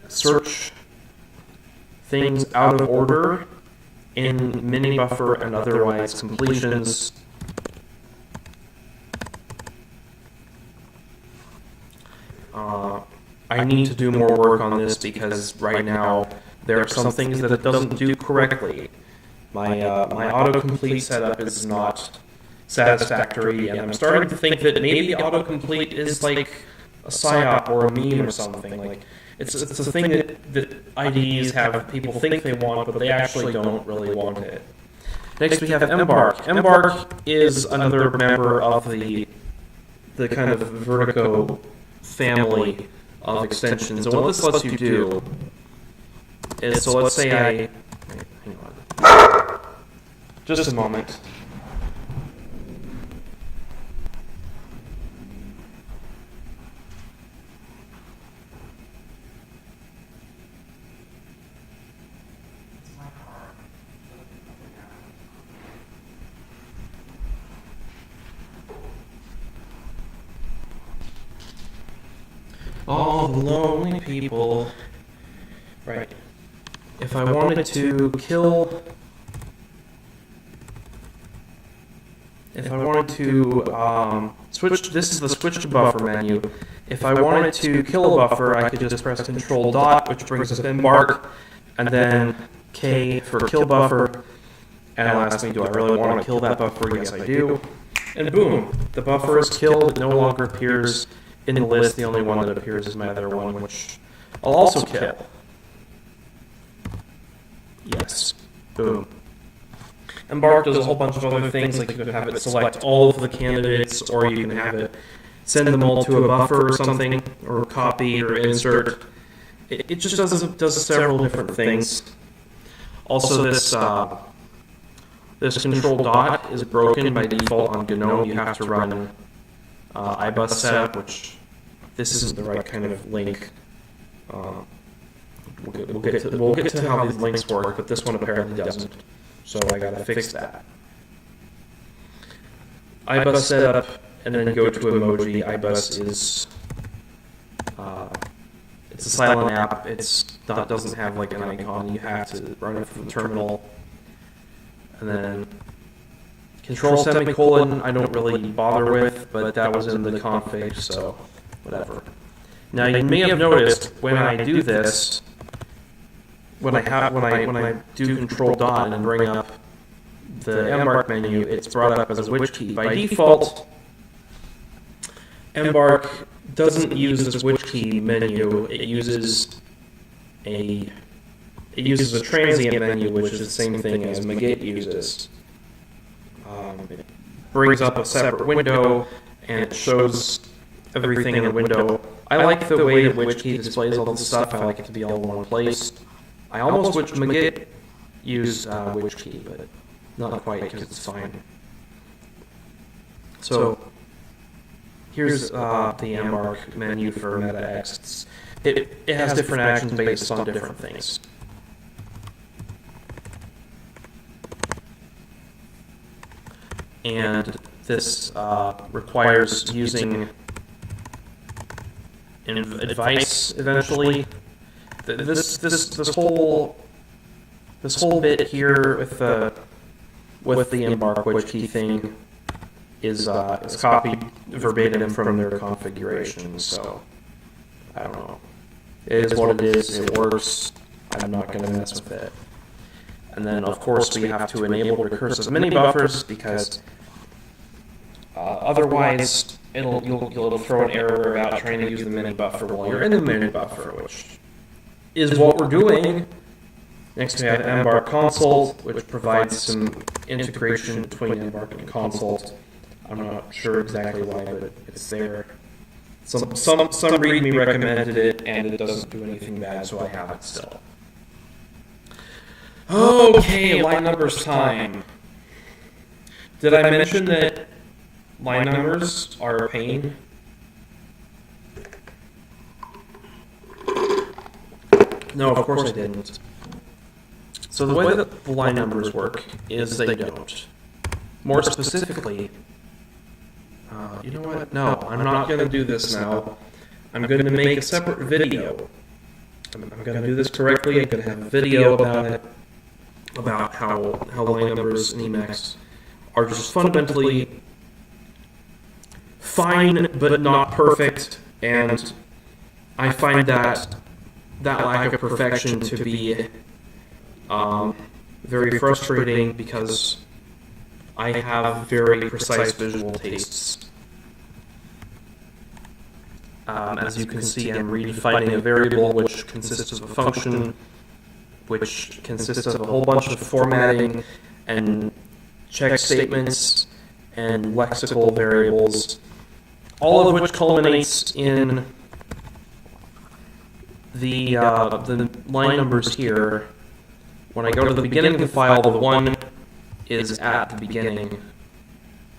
search things out of order in mini buffer and otherwise completions. I need to do more work on this because right now there are some things that it doesn't do correctly. My autocomplete setup is not satisfactory, and I'm starting to think that maybe autocomplete is like a psyop or a meme or something. Like it's a thing that IDEs have people think they want, but they actually don't really want it. Next we have Embark. Embark is another member of the kind of Vertigo family of extensions. And what this lets you do is, so let's say wait, hang on. Just a moment. All the lonely people. Right. If I wanted to kill... If I wanted to switch... This is the switch to buffer menu. If I wanted to kill a buffer, I could just press Control Dot, which brings up Embark, and then K for kill buffer. And it'll ask me, do I really want to kill that buffer? Yes, I do. And boom, the buffer is killed. It no longer appears in the list. The only one that appears is my other one, which I'll also kill. Yes. Boom. Embark does a whole bunch of other things, like you can have it select all of the candidates, or you can have it send them all to a buffer or something, or copy or insert. It just does several different things. Also, this control dot is broken by default on GNOME. You have to run iBus setup, which this isn't the right kind of link. We'll get to how these links work, but this one apparently doesn't. So I gotta fix that. iBus setup, and then go to emoji. iBus is it's a silent app. Doesn't have like an icon. You have to run it from the terminal. And then control semicolon I don't really bother with, but that was in the config, so whatever. Now you may have noticed when I do this, when I do control dot and bring up the Embark menu, it's brought up as a which key. By default, Embark doesn't use this which key menu. It uses a transient menu, which is the same thing as Magit uses. It brings up a separate window and it shows everything in the window. I like the way that which key displays all this stuff. I like it to be all in one place. I almost wish Magit used which key, but not quite because it's fine. So here's the Embark menu for MetaX. It has different actions based on different things. And this requires using an advice eventually. This whole bit here with the Embark which key thing is copied verbatim from their configuration. So I don't know. It is what it is. It works. I'm not going to mess with it. And then, of course, we have to enable recursive mini buffers because otherwise you'll throw an error about trying to use the mini buffer while you're in the mini buffer, which is what we're doing. Next, we have Embark Consult, which provides some integration between Embark and Consult. I'm not sure exactly why, but it's there. Some README recommended it, and it doesn't do anything bad, so I have it still. Okay, line numbers time. Did I mention that line numbers are a pain? No, of course I didn't. So the way that the line numbers work is they don't. More specifically, you know what? No, I'm not going to do this now. I'm going to make a separate video. I'm going to do this correctly. I'm going to have a video about it, about how line numbers in Emacs are just fundamentally fine but not perfect, and I find that lack of perfection to be very frustrating because I have very precise visual tastes. As you can see, I'm redefining a variable which consists of a function, which consists of a whole bunch of formatting and check statements and lexical variables, all of which culminates in the line numbers here. When I go to the beginning of the file, the 1 is at the beginning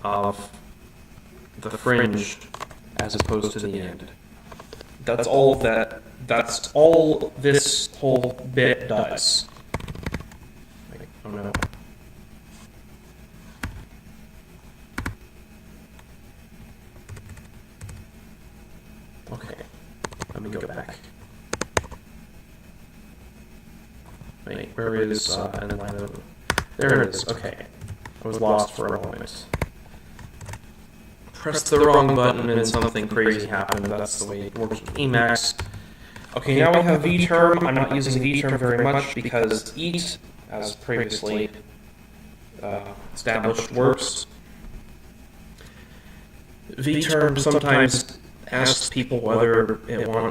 of the fringe as opposed to the end. That's all that. That's all this whole bit does. Oh no. Okay, let me go back. Wait, where is end line of... There it is, okay. I was lost for a moment. Pressed the wrong button and something crazy happened. That's the way it works with Emacs. Okay, now we have vterm. I'm not using vterm very much because eat, as previously established, works. Vterm sometimes asks people whether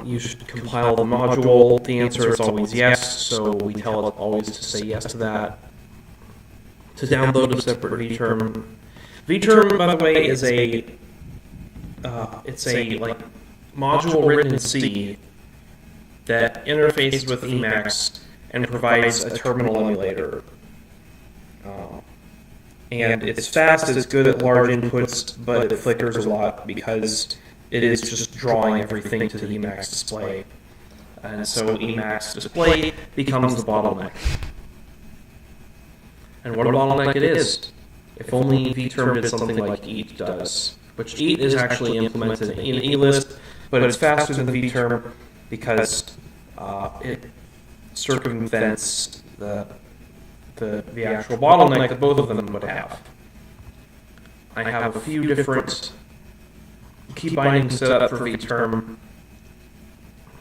you should compile the module. The answer is always yes, so we tell it always to say yes to that. To download a separate vterm. Vterm, by the way, is it's a module written in C that interfaces with Emacs and provides a terminal emulator. And it's fast, it's good at large inputs, but it flickers a lot because it is just drawing everything to the Emacs display. And so Emacs display becomes the bottleneck. And what a bottleneck it is. If only vterm did something like eat does, which eat is actually implemented in elist, but it's faster than vterm because it circumvents the actual bottleneck that both of them would have. I have a few different key bindings set up for vterm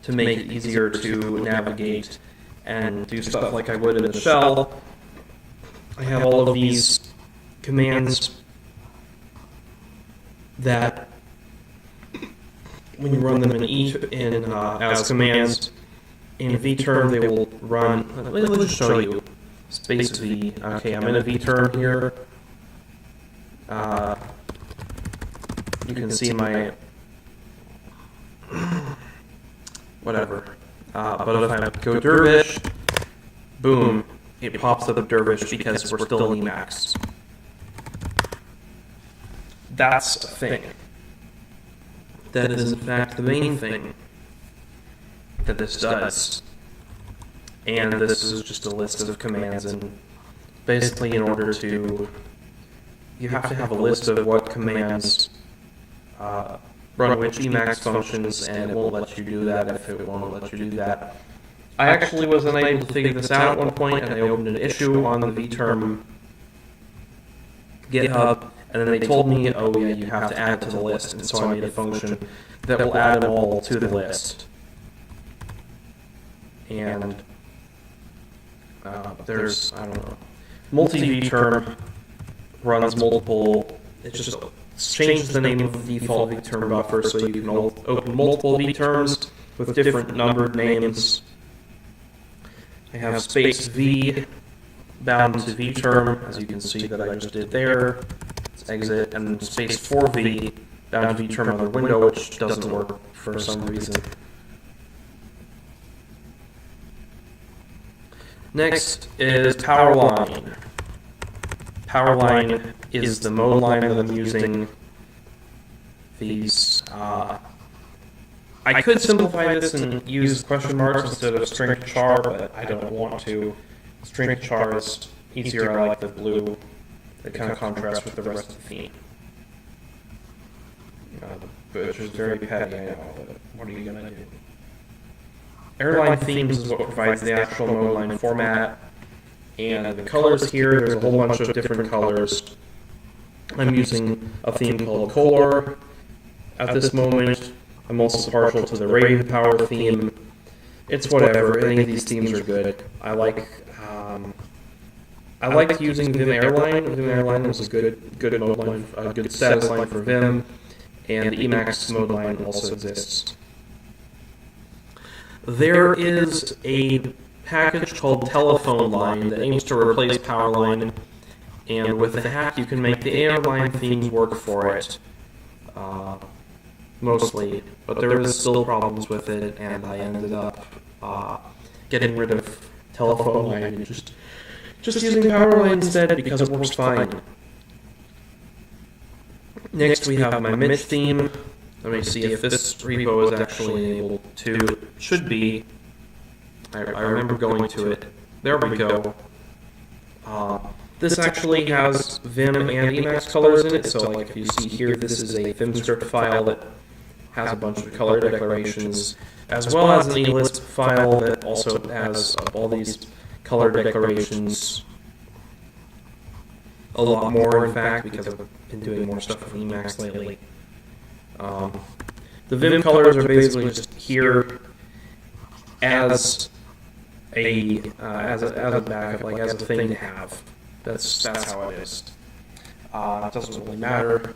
to make it easier to navigate and do stuff like I would in the shell. I have all of these commands that, when you run them as commands in vterm, they will run. Let's just show you. Space V. Okay, I'm in a vterm here. You can see my whatever. But if I go dervish, boom, it pops up dervish because we're still in Emacs. That's a thing. That is, in fact, the main thing that this does. And this is just a list of commands, and basically in order to... You have to have a list of what commands run which Emacs functions, and it won't let you do that if it won't let you do that. I actually was unable to figure this out at one point, and I opened an issue on the vterm GitHub, and then they told me, oh yeah, you have to add to the list, and so I made a function that will add them all to the list. And there's, I don't know, multi-vterm runs multiple, it just changes the name of the default vterm buffer so you can open multiple vterms with different numbered names. I have space V bound to vterm, as you can see that I just did there. Let's exit, and space 4V down to term other window, which doesn't work for some reason. Next is power line. Power line is the mode line that I'm using. These, I could simplify this and use question marks instead of string to char, but I don't want to. String to char is easier. I like the blue. It kind of contrasts with the rest of the theme. Which is very petty, I know, but what are you going to do? Airline themes is what provides the actual mode line format. And the colors here, there's a whole bunch of different colors. I'm using a theme called Color at this moment. I'm also partial to the Raven Power theme. It's whatever, any of these themes are good. I liked using Vim Airline. Vim Airline was a good mode line, a good status line for Vim, and the Emacs mode line also exists. There is a package called Telephone Line that aims to replace Power Line, and with the hack you can make the airline themes work for it, mostly, but there is still problems with it, and I ended up getting rid of Telephone Line and just using Power Line instead because it works fine. Next we have my Mitch theme. Let me see if this repo is actually enabled to. Should be. I remember going to it. There we go. This actually has Vim and Emacs colors in it, so like if you see here, this is a Vim script file that has a bunch of color declarations, as well as an eList file that also has all these color declarations. A lot more, in fact, because I've been doing more stuff with Emacs lately. The Vim colors are basically just here as a backup, like as a thing to have. That's how it is. It doesn't really matter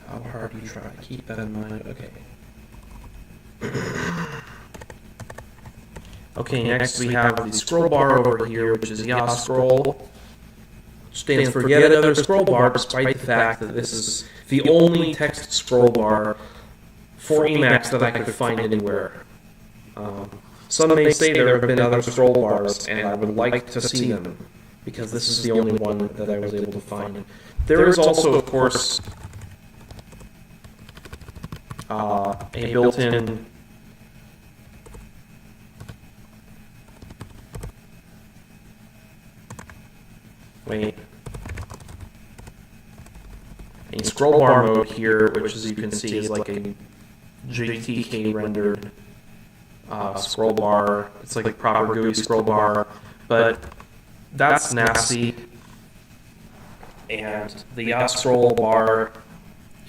how hard you try. Keep that in mind. Okay. Okay. Next we have the scroll bar over here, which is Ya Scroll. Stands for yet another scroll bar, despite the fact that this is the only text scroll bar for Emacs that I could find anywhere. Some may say there have been other scroll bars, and I would like to see them, because this is the only one that I was able to find. There is also, of course, a built-in a scroll bar mode here, which as you can see is like a GTK rendered scroll bar. It's like a proper GUI scroll bar, but that's nasty. And the Ya Scroll bar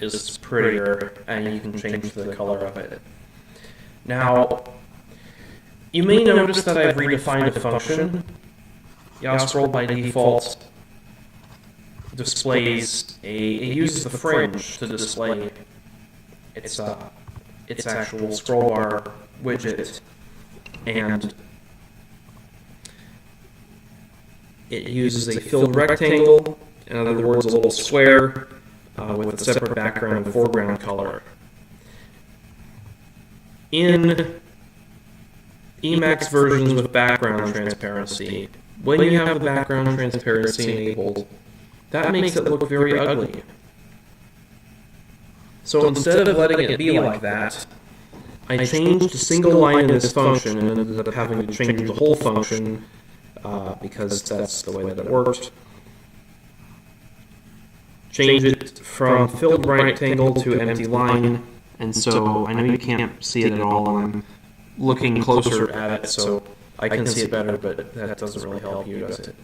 is prettier, and you can change the color of it. Now, you may notice that I've redefined a function. Ya Scroll by default displays it uses the fringe to display its actual scroll bar widget, and it uses a filled rectangle, in other words, a little square with a separate background and foreground color. In Emacs versions with background transparency, when you have the background transparency enabled, that makes it look very ugly. So instead of letting it be like that, I changed a single line in this function and ended up having to change the whole function because that's the way that it worked. Change it from filled rectangle to empty line, and so I know you can't see it at all, and I'm looking closer at it so I can see it better, but that doesn't really help you, does it?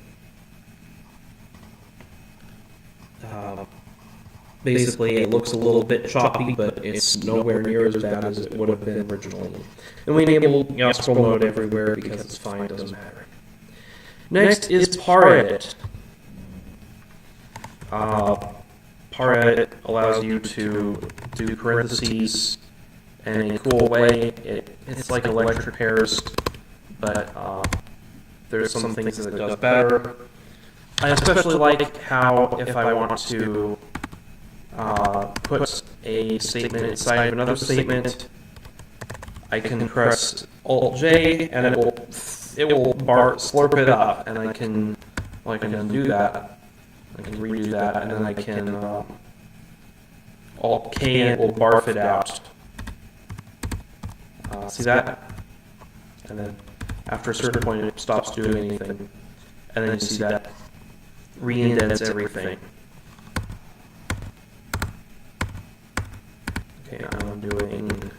Basically, it looks a little bit choppy, but it's nowhere near as bad as it would have been originally. And we enabled Ya Scroll mode everywhere because it's fine, it doesn't matter. Next is Paredit. Paredit allows you to do parentheses in a cool way. It's like electric pairs, but there's some things that it does better. I especially like how if I want to put a statement inside of another statement. I can press Alt-J, and it will slurp it up, and I can undo that. I can redo that, and then I can Alt-K, and it will barf it out. See that? And then after a certain point, it stops doing anything. And then you see that re-indents everything. Okay, now I'm doing...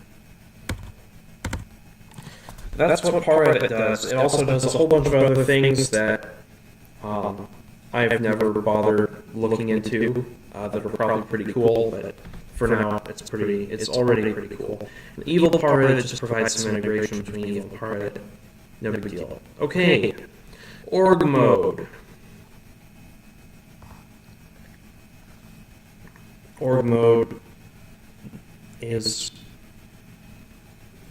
That's what part does. It also does a whole bunch of other things that I've never bothered looking into that are probably pretty cool, but for now it's already pretty cool. And evil part just provides some integration between evil part. No big deal. Okay, org mode. Org mode is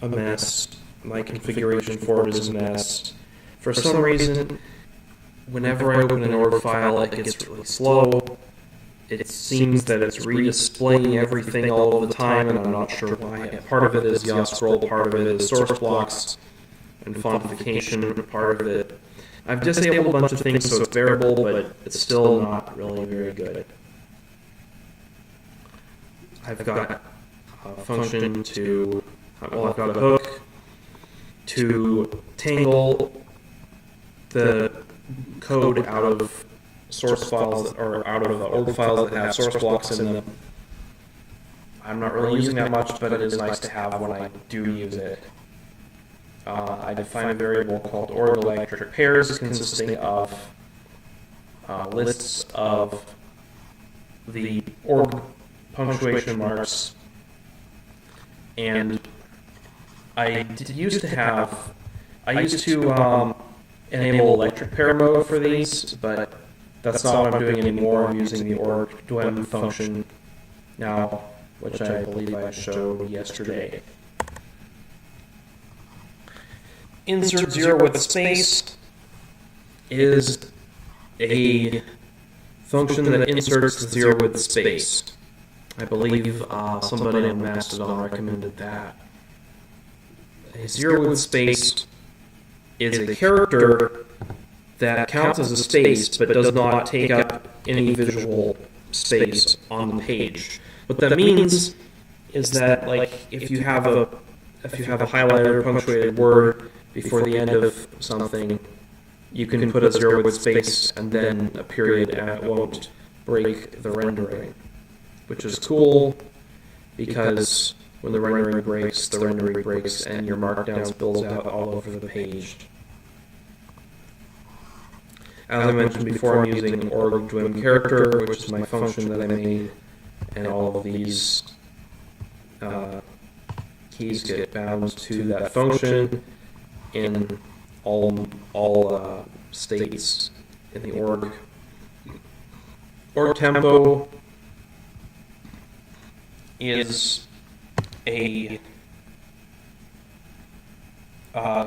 a mess. My configuration for it is a mess. For some reason, whenever I open an org file, it gets really slow. It seems that it's redisplaying everything all of the time, and I'm not sure why. Part of it is YAScroll, part of it is source blocks and fontification, part of it. I've disabled a bunch of things so it's variable, but it's still not really very good. I've got a function to, well, I've got a hook to tangle the code out of source files, or out of org files that have source blocks in them. I'm not really using that much, but it is nice to have when I do use it. I define a variable called org electric pairs consisting of lists of the org punctuation marks, and I used to enable electric pair mode for these, but that's not what I'm doing anymore. I'm using the org dwim function now, which I believe I showed yesterday. Insert 0 with space is a function that inserts 0 with space. I believe somebody in Mastodon recommended that. A 0 with space is a character that counts as a space but does not take up any visual space on the page. What that means is that, like, if you have a highlighted or punctuated word before the end of something, you can put a 0 with space and then a period, and it won't break the rendering, which is cool because when the rendering breaks and your markdown spills out all over the page. As I mentioned before, I'm using org dwim character, which is my function that I made, and all of these keys get bound to that function in all states in the org. Org tempo is a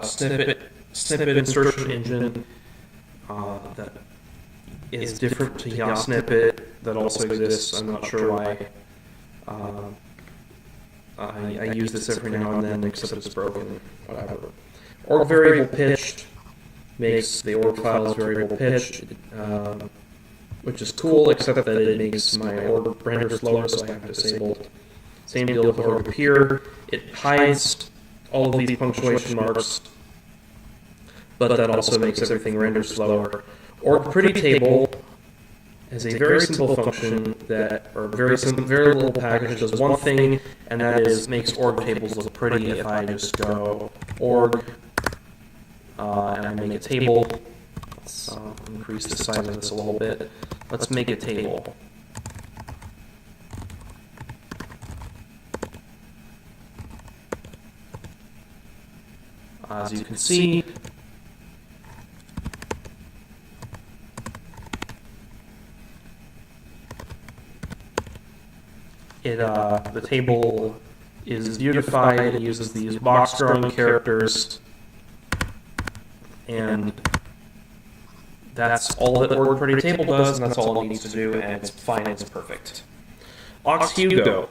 snippet insertion engine that is different to YASnippet that also exists. I'm not sure why. I use this every now and then, except it's broken. Whatever. Org variable pitched makes the org files variable pitched, which is cool, except that it makes my org render slower, so I have disabled. Same deal with org appear. It hides all of these punctuation marks, but that also makes everything render slower. Org pretty table is a very simple function that, or very little package, does one thing, and that is makes org tables look pretty. If I just go org and I make a table, let's increase the size of this a little bit. Let's make a table. As you can see, the table is beautified. It uses these box drawing characters, and that's all that org pretty table does, and that's all it needs to do, and it's fine, it's perfect. Aux Hugo.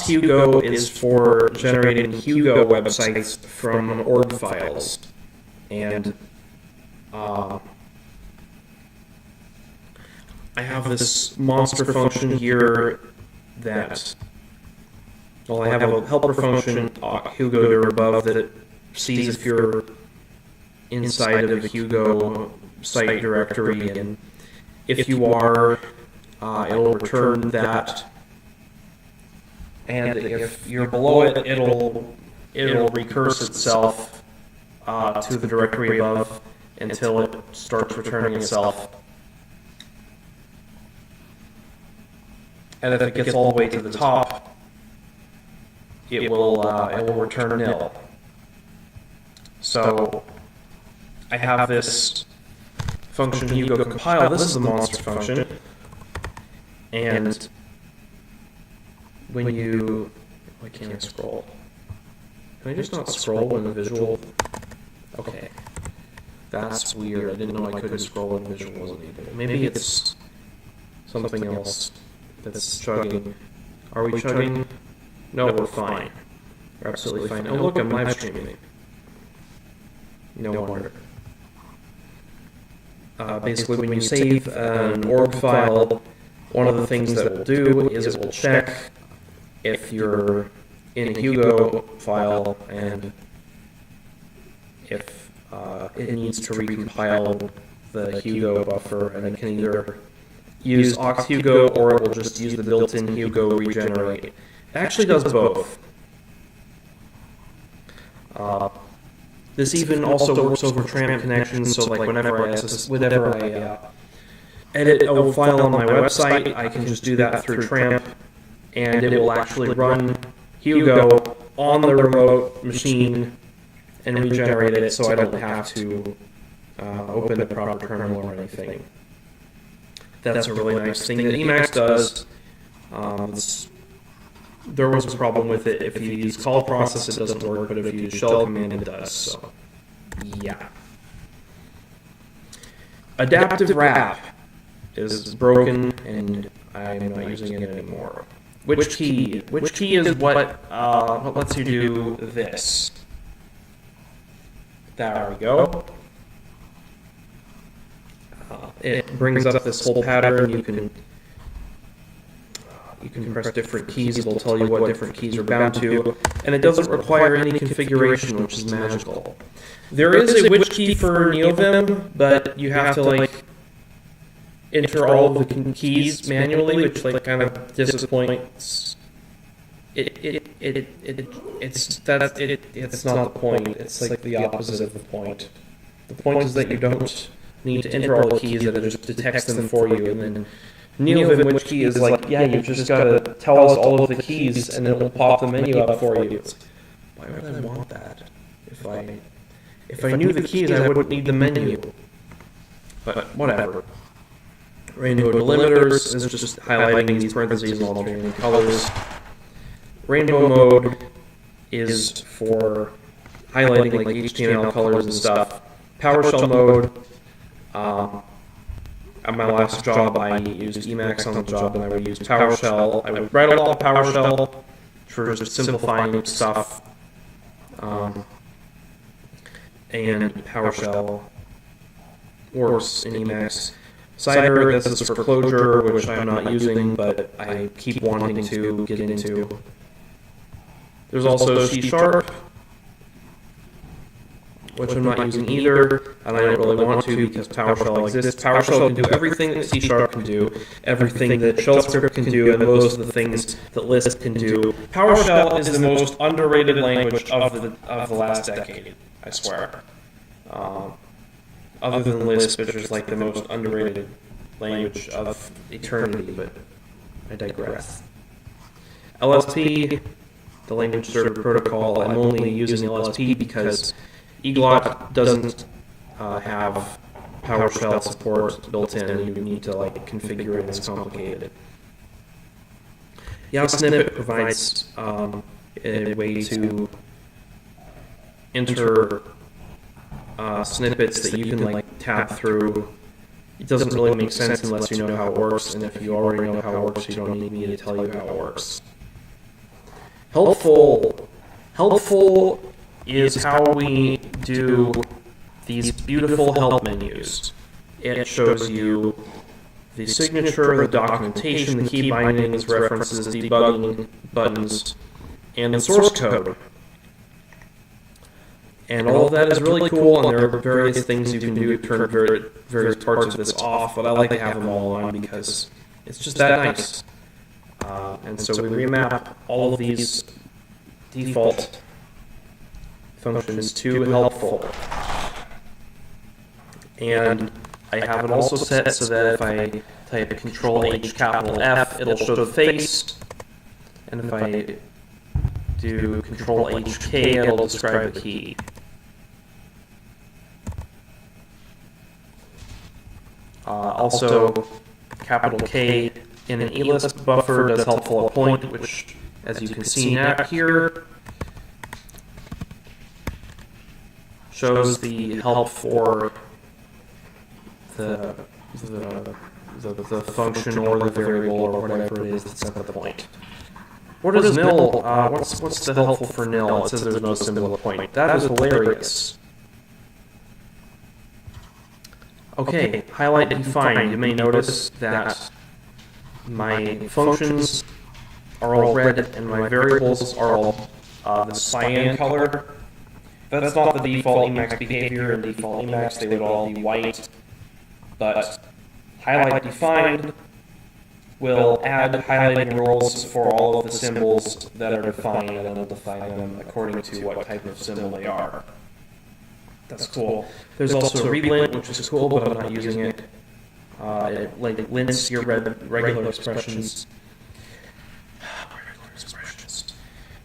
Hugo is for generating Hugo websites from org files, and I have this monster function here that, well, I have a helper function, Hugo dir above, that it sees if you're inside of a Hugo site directory, and if you are, it'll return that. And if you're below it, it'll recurse itself to the directory above until it starts returning itself. And if it gets all the way to the top, it will return nil. So I have this function Hugo compile. This is the monster function, and when you, why can't I scroll? Can I just not scroll in the visual? Okay, that's weird. I didn't know I couldn't scroll when visual wasn't able. Maybe it's something else that's chugging. Are we chugging? No, we're fine. We're absolutely fine. Oh look, I'm live streaming. No wonder. Basically, when you save an org file, one of the things that it will do is it will check if you're in a Hugo file and if it needs to recompile the Hugo buffer, and it can either use Hugo or it will just use the built-in Hugo regenerate. It actually does both. This even also works over tramp connections, so like whenever I edit a file on my website, I can just do that through tramp, and it will actually run Hugo on the remote machine and regenerate it, so I don't have to open the proper terminal or anything. That's a really nice thing that Emacs does. There was a problem with it. If you use call process, it doesn't work, but if you use shell command, it does. So, yeah. Adaptive wrap is broken, and I'm not using it anymore. Which key? Which key is what lets you do this? There we go. It brings up this whole pattern. You can press different keys. It'll tell you what different keys are bound to, and it doesn't require any configuration, which is magical. There is a which key for NeoVim, but you have to like enter all of the keys manually, which like kind of disappoints. It's not the point. It's like the opposite of the point. The point is that you don't need to enter all the keys, that it just detects them for you, and then NeoVim which key is like, yeah, you just gotta tell us all of the keys and it will pop the menu up for you. Why would I want that? If I knew the keys, I wouldn't need the menu. But whatever. Rainbow delimiters is just highlighting these parentheses and alternating colors. Rainbow mode is for highlighting like HTML colors and stuff. PowerShell mode, at my last job, I used Emacs on the job, and I would use PowerShell. I would write a lot of PowerShell for just simplifying stuff. And PowerShell works in Emacs. Cider, this is for Clojure, which I'm not using, but I keep wanting to get into. There's also C#, which I'm not using either, and I don't really want to because PowerShell exists. PowerShell can do everything that C# can do, everything that shell script can do, and most of the things that Lisp can do. PowerShell is the most underrated language of the last decade, I swear. Other than Lisp, which is like the most underrated language of eternity, but I digress. LSP, the language server protocol, I'm only using LSP because Eglot doesn't have PowerShell support built in, and you need to like configure it. It's complicated. Snippet provides a way to enter snippets that you can like tab through it doesn't really make sense unless you know how it works, and if you already know how it works, you don't need me to tell you how it works. Helpful. Helpful is how we do these beautiful help menus. It shows you the signature, the documentation, the key bindings, references, debugging buttons, and the source code. And all of that is really cool, and there are various things you can do to turn various parts of this off, but I like to have them all on because it's just that nice. And so we remap all of these default functions to helpful. And I have it also set so that if I type Control H capital F, it'll show the face, and if I do Control H K, it'll describe the key. Also, capital K in an elist buffer does helpful at point, which, as you can see now here, shows the help for the function or the variable or whatever it is that's at the point. What is nil? What's the helpful for nil? It says there's no symbol at point. That is hilarious. Okay, highlight define. You may notice that my functions are all red and my variables are all the cyan color. That's not the default Emacs behavior. In default Emacs, they would all be white. But highlight defined will add highlighting rules for all of the symbols that are defined, and it'll define them according to what type of symbol they are. That's cool. There's also relint, which is cool, but I'm not using it. It lints your regular expressions.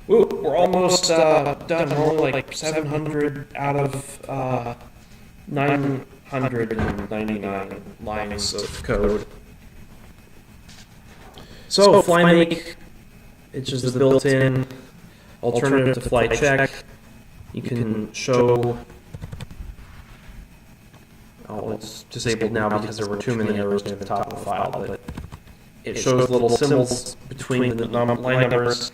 Ooh, we're almost done. We're only like 700 out of 999 lines of code. So, FlyMake, it's just the built-in alternative to FlyCheck. You can show. Oh, it's disabled now because there were too many errors near the top of the file, but it shows little symbols between the line numbers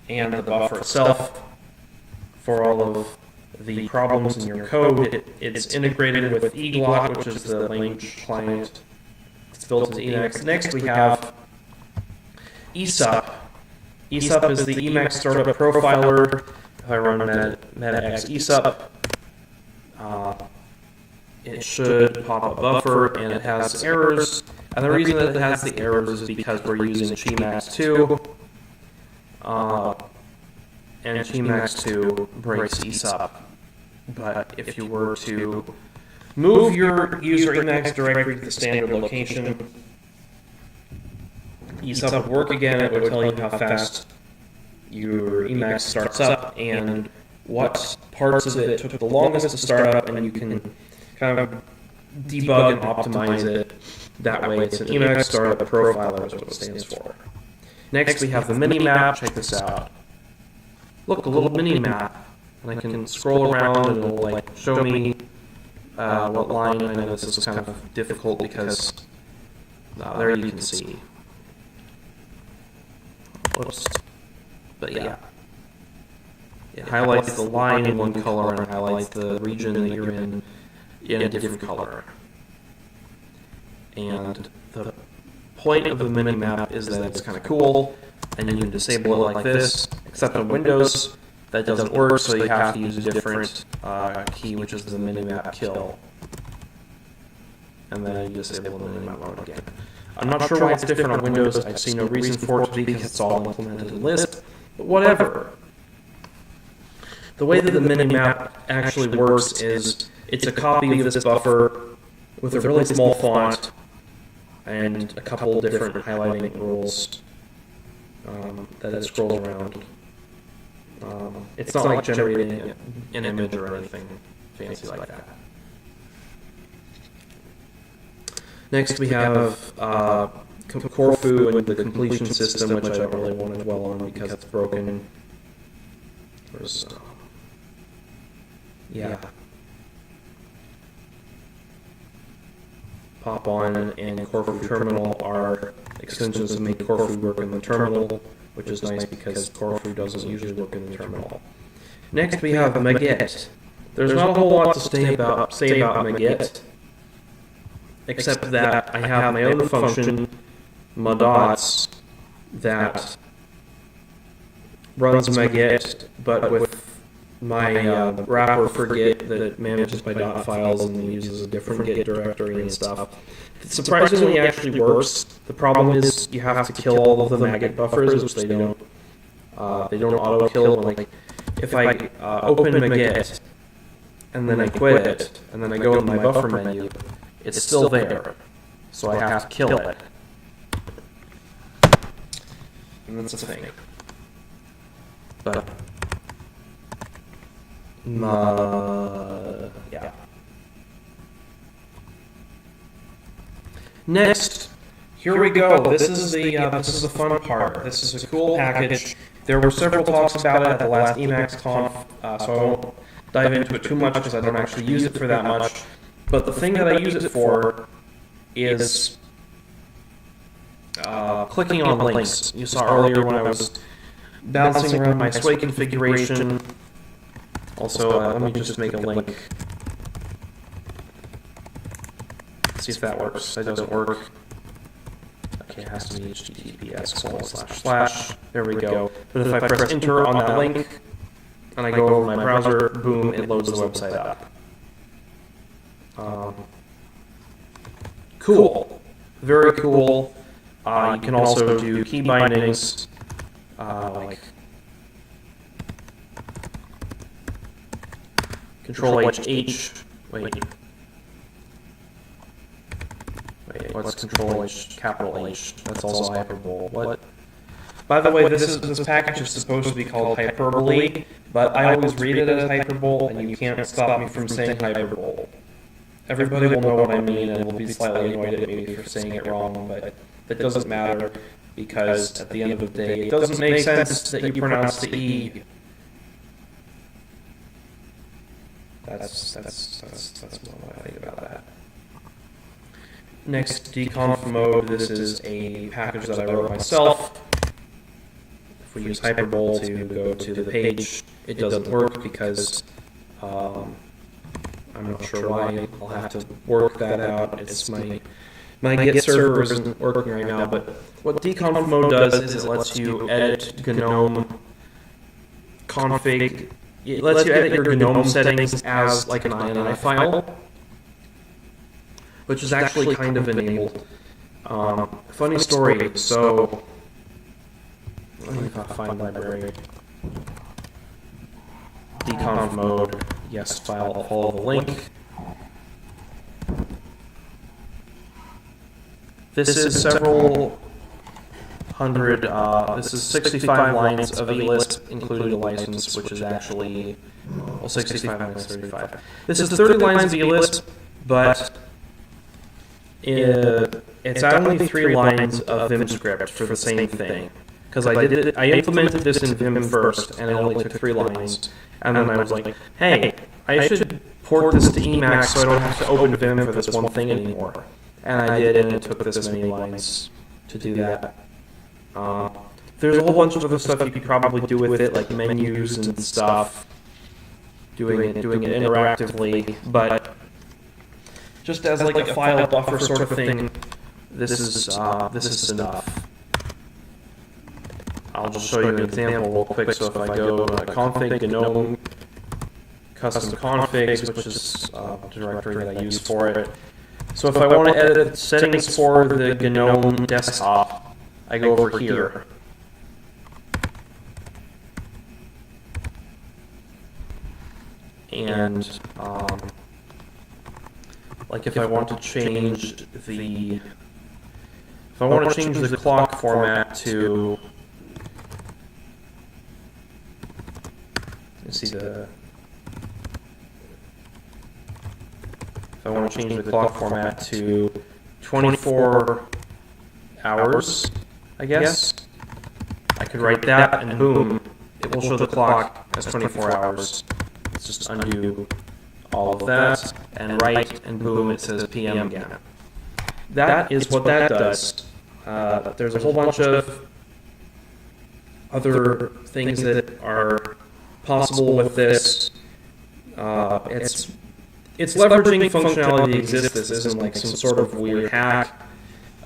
and the buffer itself for all of the problems in your code. It's integrated with eglot, which is the language client. It's built into Emacs. Next we have ESUP. ESUP is the Emacs Startup Profiler. If I run metax ESUP, it should pop up buffer, and it has errors. And the reason that it has the errors is because we're using Emacs 2, and Emacs 2 breaks ESUP. But if you were to move your user Emacs directory to the standard location, ESUP would work again. It would tell you how fast your Emacs starts up and what parts of it took the longest to start up, and you can kind of debug and optimize it that way. It's an Emacs Startup Profiler is what it stands for. Next we have the mini-map. Check this out. Look, a little mini-map. And I can scroll around and it'll like show me what line. I know this is kind of difficult because there you can see. Whoops. But yeah. It highlights the line in one color and highlights the region that you're in a different color. And the point of the mini-map is that it's kind of cool, and you can disable it like this, except on Windows that doesn't work, so you have to use a different key, which is the mini-map kill. And then you disable the mini-map mode again. I'm not sure why it's different on Windows. I see no reason for it to be because it's all implemented in Lisp, but whatever. The way that the mini-map actually works is it's a copy of this buffer with a really small font and a couple different highlighting rules that it scrolls around. It's not like generating an image or anything fancy like that. Next we have Corfu and the completion system, which I don't really want to dwell on because it's broken. pop on and Corfu terminal are extensions that make Corfu work in the terminal, which is nice because Corfu doesn't usually work in the terminal. Next we have Magit. There's not a whole lot to say about Magit, except that I have my own function, Madots, that runs Magit, but with my wrapper for Git that manages my dot files and uses a different Git directory and stuff. It surprisingly actually works. The problem is you have to kill all of the maggot buffers, which they don't auto kill. Like if I open Magit and then I quit it and then I go to my buffer menu, it's still there, so I have to kill it. And that's the thing. But yeah. Next, here we go. This is the fun part. This is a cool package. There were several talks about it at the last Emacs conf, so I won't dive into it too much because I don't actually use it for that much. But the thing that I use it for is clicking on links. You saw earlier when I was bouncing around my sway configuration. Also, let me just make a link. See if that works. That doesn't work. Okay, it has to be https://. There we go. But if I press enter on that link, and I go over my browser, boom, it loads the website up. Cool. Very cool. You can also do key bindings, like Control-H, wait, what's Control-H, capital H? That's also hyperbole. What? By the way, this package is supposed to be called hyperbole, but I always read it as hyperbole, and you can't stop me from saying hyperbole. Everybody will know what I mean, and will be slightly annoyed at me for saying it wrong, but that doesn't matter, because at the end of the day, it doesn't make sense that you pronounce the E. That's what I think about that. Next, deconf mode. This is a package that I wrote myself. If we use hyperbole to go to the page, it doesn't work because I'm not sure why. I'll have to work that out. It's my Git server isn't working right now, but what deconf mode does is it lets you edit GNOME config. It lets you edit your GNOME settings as like an INI file, which is actually kind of enabled. Funny story, so let me find library. Deconf mode, yes file, I'll follow the link. This is several hundred, this is 65 lines of eLisp, including the license, which is actually, well, 65 minus 35. This is 30 lines of eLisp, but it's only 3 lines of Vim script for the same thing. Because I implemented this in Vim first, and it only took 3 lines. And then I was like, hey, I should port this to Emacs so I don't have to open Vim for this one thing anymore. And I did, and it took this many lines to do that. There's a whole bunch of other stuff you could probably do with it, like menus and stuff, doing it interactively, but just as like a file buffer sort of thing, this is enough. I'll just show you an example real quick. So if I go config GNOME custom configs, which is a directory that I use for it. So if I want to edit settings for the GNOME desktop, I go over here. And like if I want to change the clock format to, if I want to change the clock format to 24 hours, I guess, I could write that and boom, it will show the clock as 24 hours. Let's just undo all of that and write and boom, it says PM again. that is what that does. There's a whole bunch of other things that are possible with this. It's leveraging functionality that exists. This isn't like some sort of weird hack.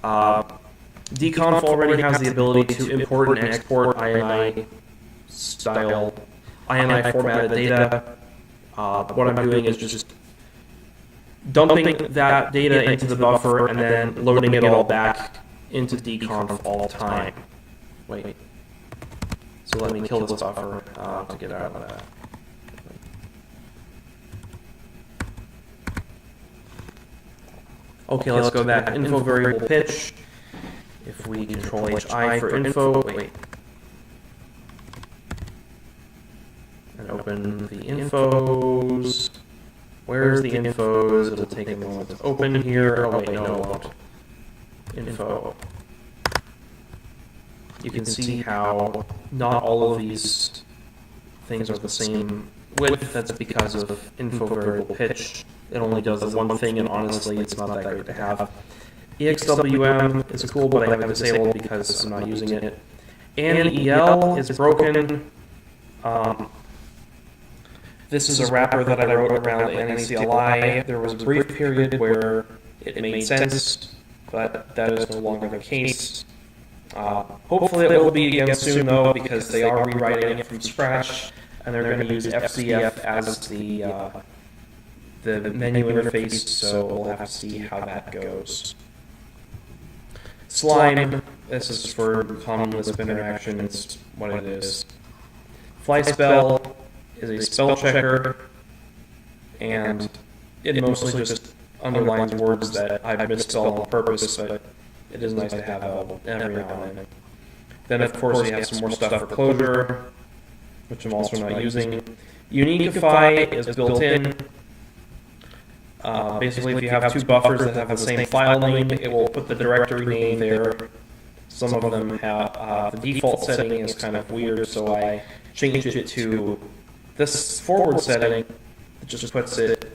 dconf already has the ability to import and export INI style, INI formatted data. What I'm doing is just dumping that data into the buffer and then loading it all back into dconf all the time. Wait. So let me kill this buffer to get out of that. Okay, let's go back. Info variable pitch. If we control HI for info, wait. And open the infos. Where's the infos? It'll take a moment to open here. Oh wait, no, it won't. Info. You can see how not all of these things are the same width. That's because of info variable pitch. It only does one thing, and honestly, it's not that great to have. EXWM is cool, but I have it disabled because I'm not using it. NEL is broken. This is a wrapper that I wrote around NACLI. There was a brief period where it made sense, but that is no longer the case. Hopefully it will be again soon, though, because they are rewriting it from scratch, and they're going to use FCF as the menu interface, so we'll have to see how that goes. Slime, this is for common Lisp interaction, it's what it is. Flyspell is a spell checker, and it mostly just underlines words that I've misspelled on purpose, but it is nice to have every now and then. Then, of course, we have some more stuff for closure, which I'm also not using. Uniquify is built in. Basically, if you have two buffers that have the same file name, it will put the directory name there. Some of them have the default setting is kind of weird, so I changed it to this forward setting that just puts it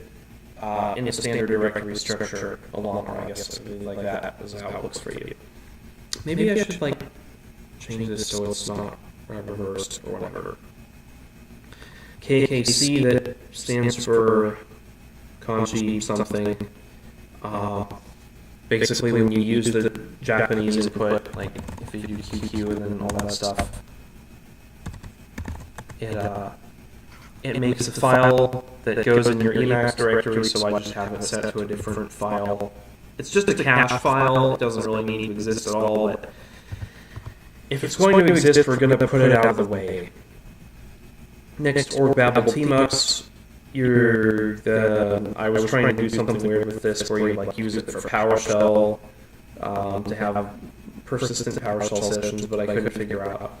in the standard directory structure along, or I guess something like that is how it looks for you. Maybe I should like change this so it's not reversed or whatever. KKC, that stands for kanji something. Basically, when you use the Japanese input, like if you do QQ and then all that stuff, it makes a file that goes in your Emacs directory, so I just have it set to a different file. It's just a cache file, it doesn't really need to exist at all, but if it's going to exist, we're going to put it out of the way. Next, org babel teamups. I was trying to do something weird with this where you like use it for PowerShell to have persistent PowerShell sessions, but I couldn't figure out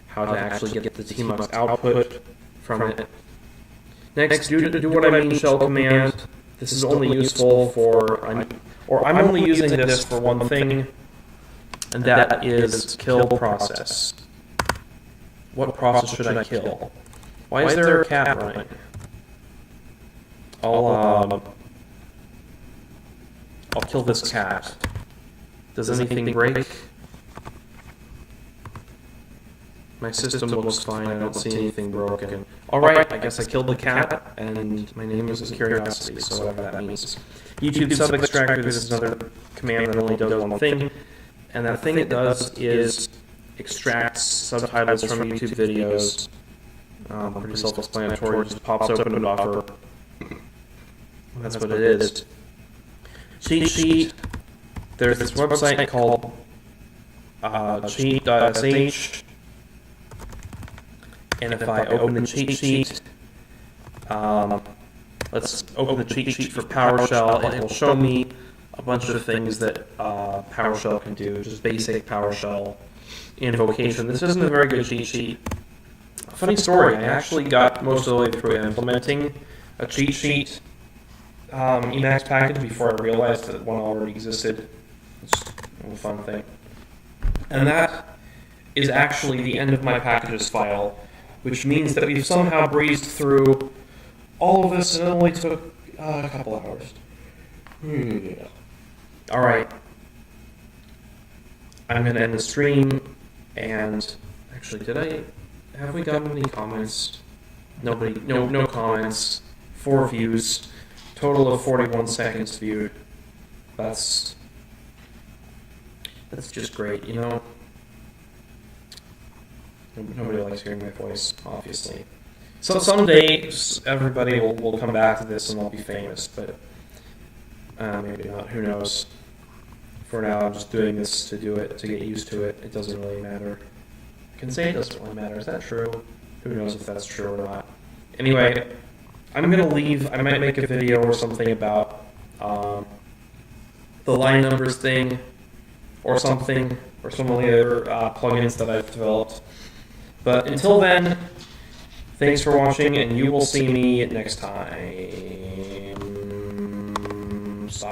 how to actually get the teamups output from it. Next, do what I mean shell command. This is only useful for, I'm only using this for one thing, and that is kill process. What process should I kill? Why is there a cat running? I'll kill this cat. Does anything break? My system looks fine, I don't see anything broken. Alright, I guess I killed the cat, and my name is Curiosity, so whatever that means. YouTube sub-extractor, this is another command that only does one thing, and that thing it does is extracts subtitles from YouTube videos. Pretty self-explanatory, just pops open a buffer. That's what it is. Cheat sheet. There's this website called cheat.sh. And if I open the cheat sheet, let's open the cheat sheet for PowerShell, it will show me a bunch of things that PowerShell can do, just basic PowerShell invocation. This isn't a very good cheat sheet. Funny story, I actually got most of the way through implementing a cheat sheet Emacs package before I realized that one already existed. It's a fun thing. And that is actually the end of my packages file, which means that we've somehow breezed through all of this and it only took a couple hours. Alright, I'm going to end the stream, and actually, have we gotten any comments? Nobody, no comments, 4 views, total of 41 seconds viewed. That's just great, you know? Nobody likes hearing my voice, obviously. So someday, everybody will come back to this and I'll be famous, but maybe not, who knows. For now, I'm just doing this to do it, to get used to it. It doesn't really matter. I can say it doesn't really matter. Is that true? Who knows if that's true or not. Anyway, I'm going to leave. I might make a video or something about the line numbers thing or something, or some of the other plugins that I've developed. But until then, thanks for watching, and you will see me next time.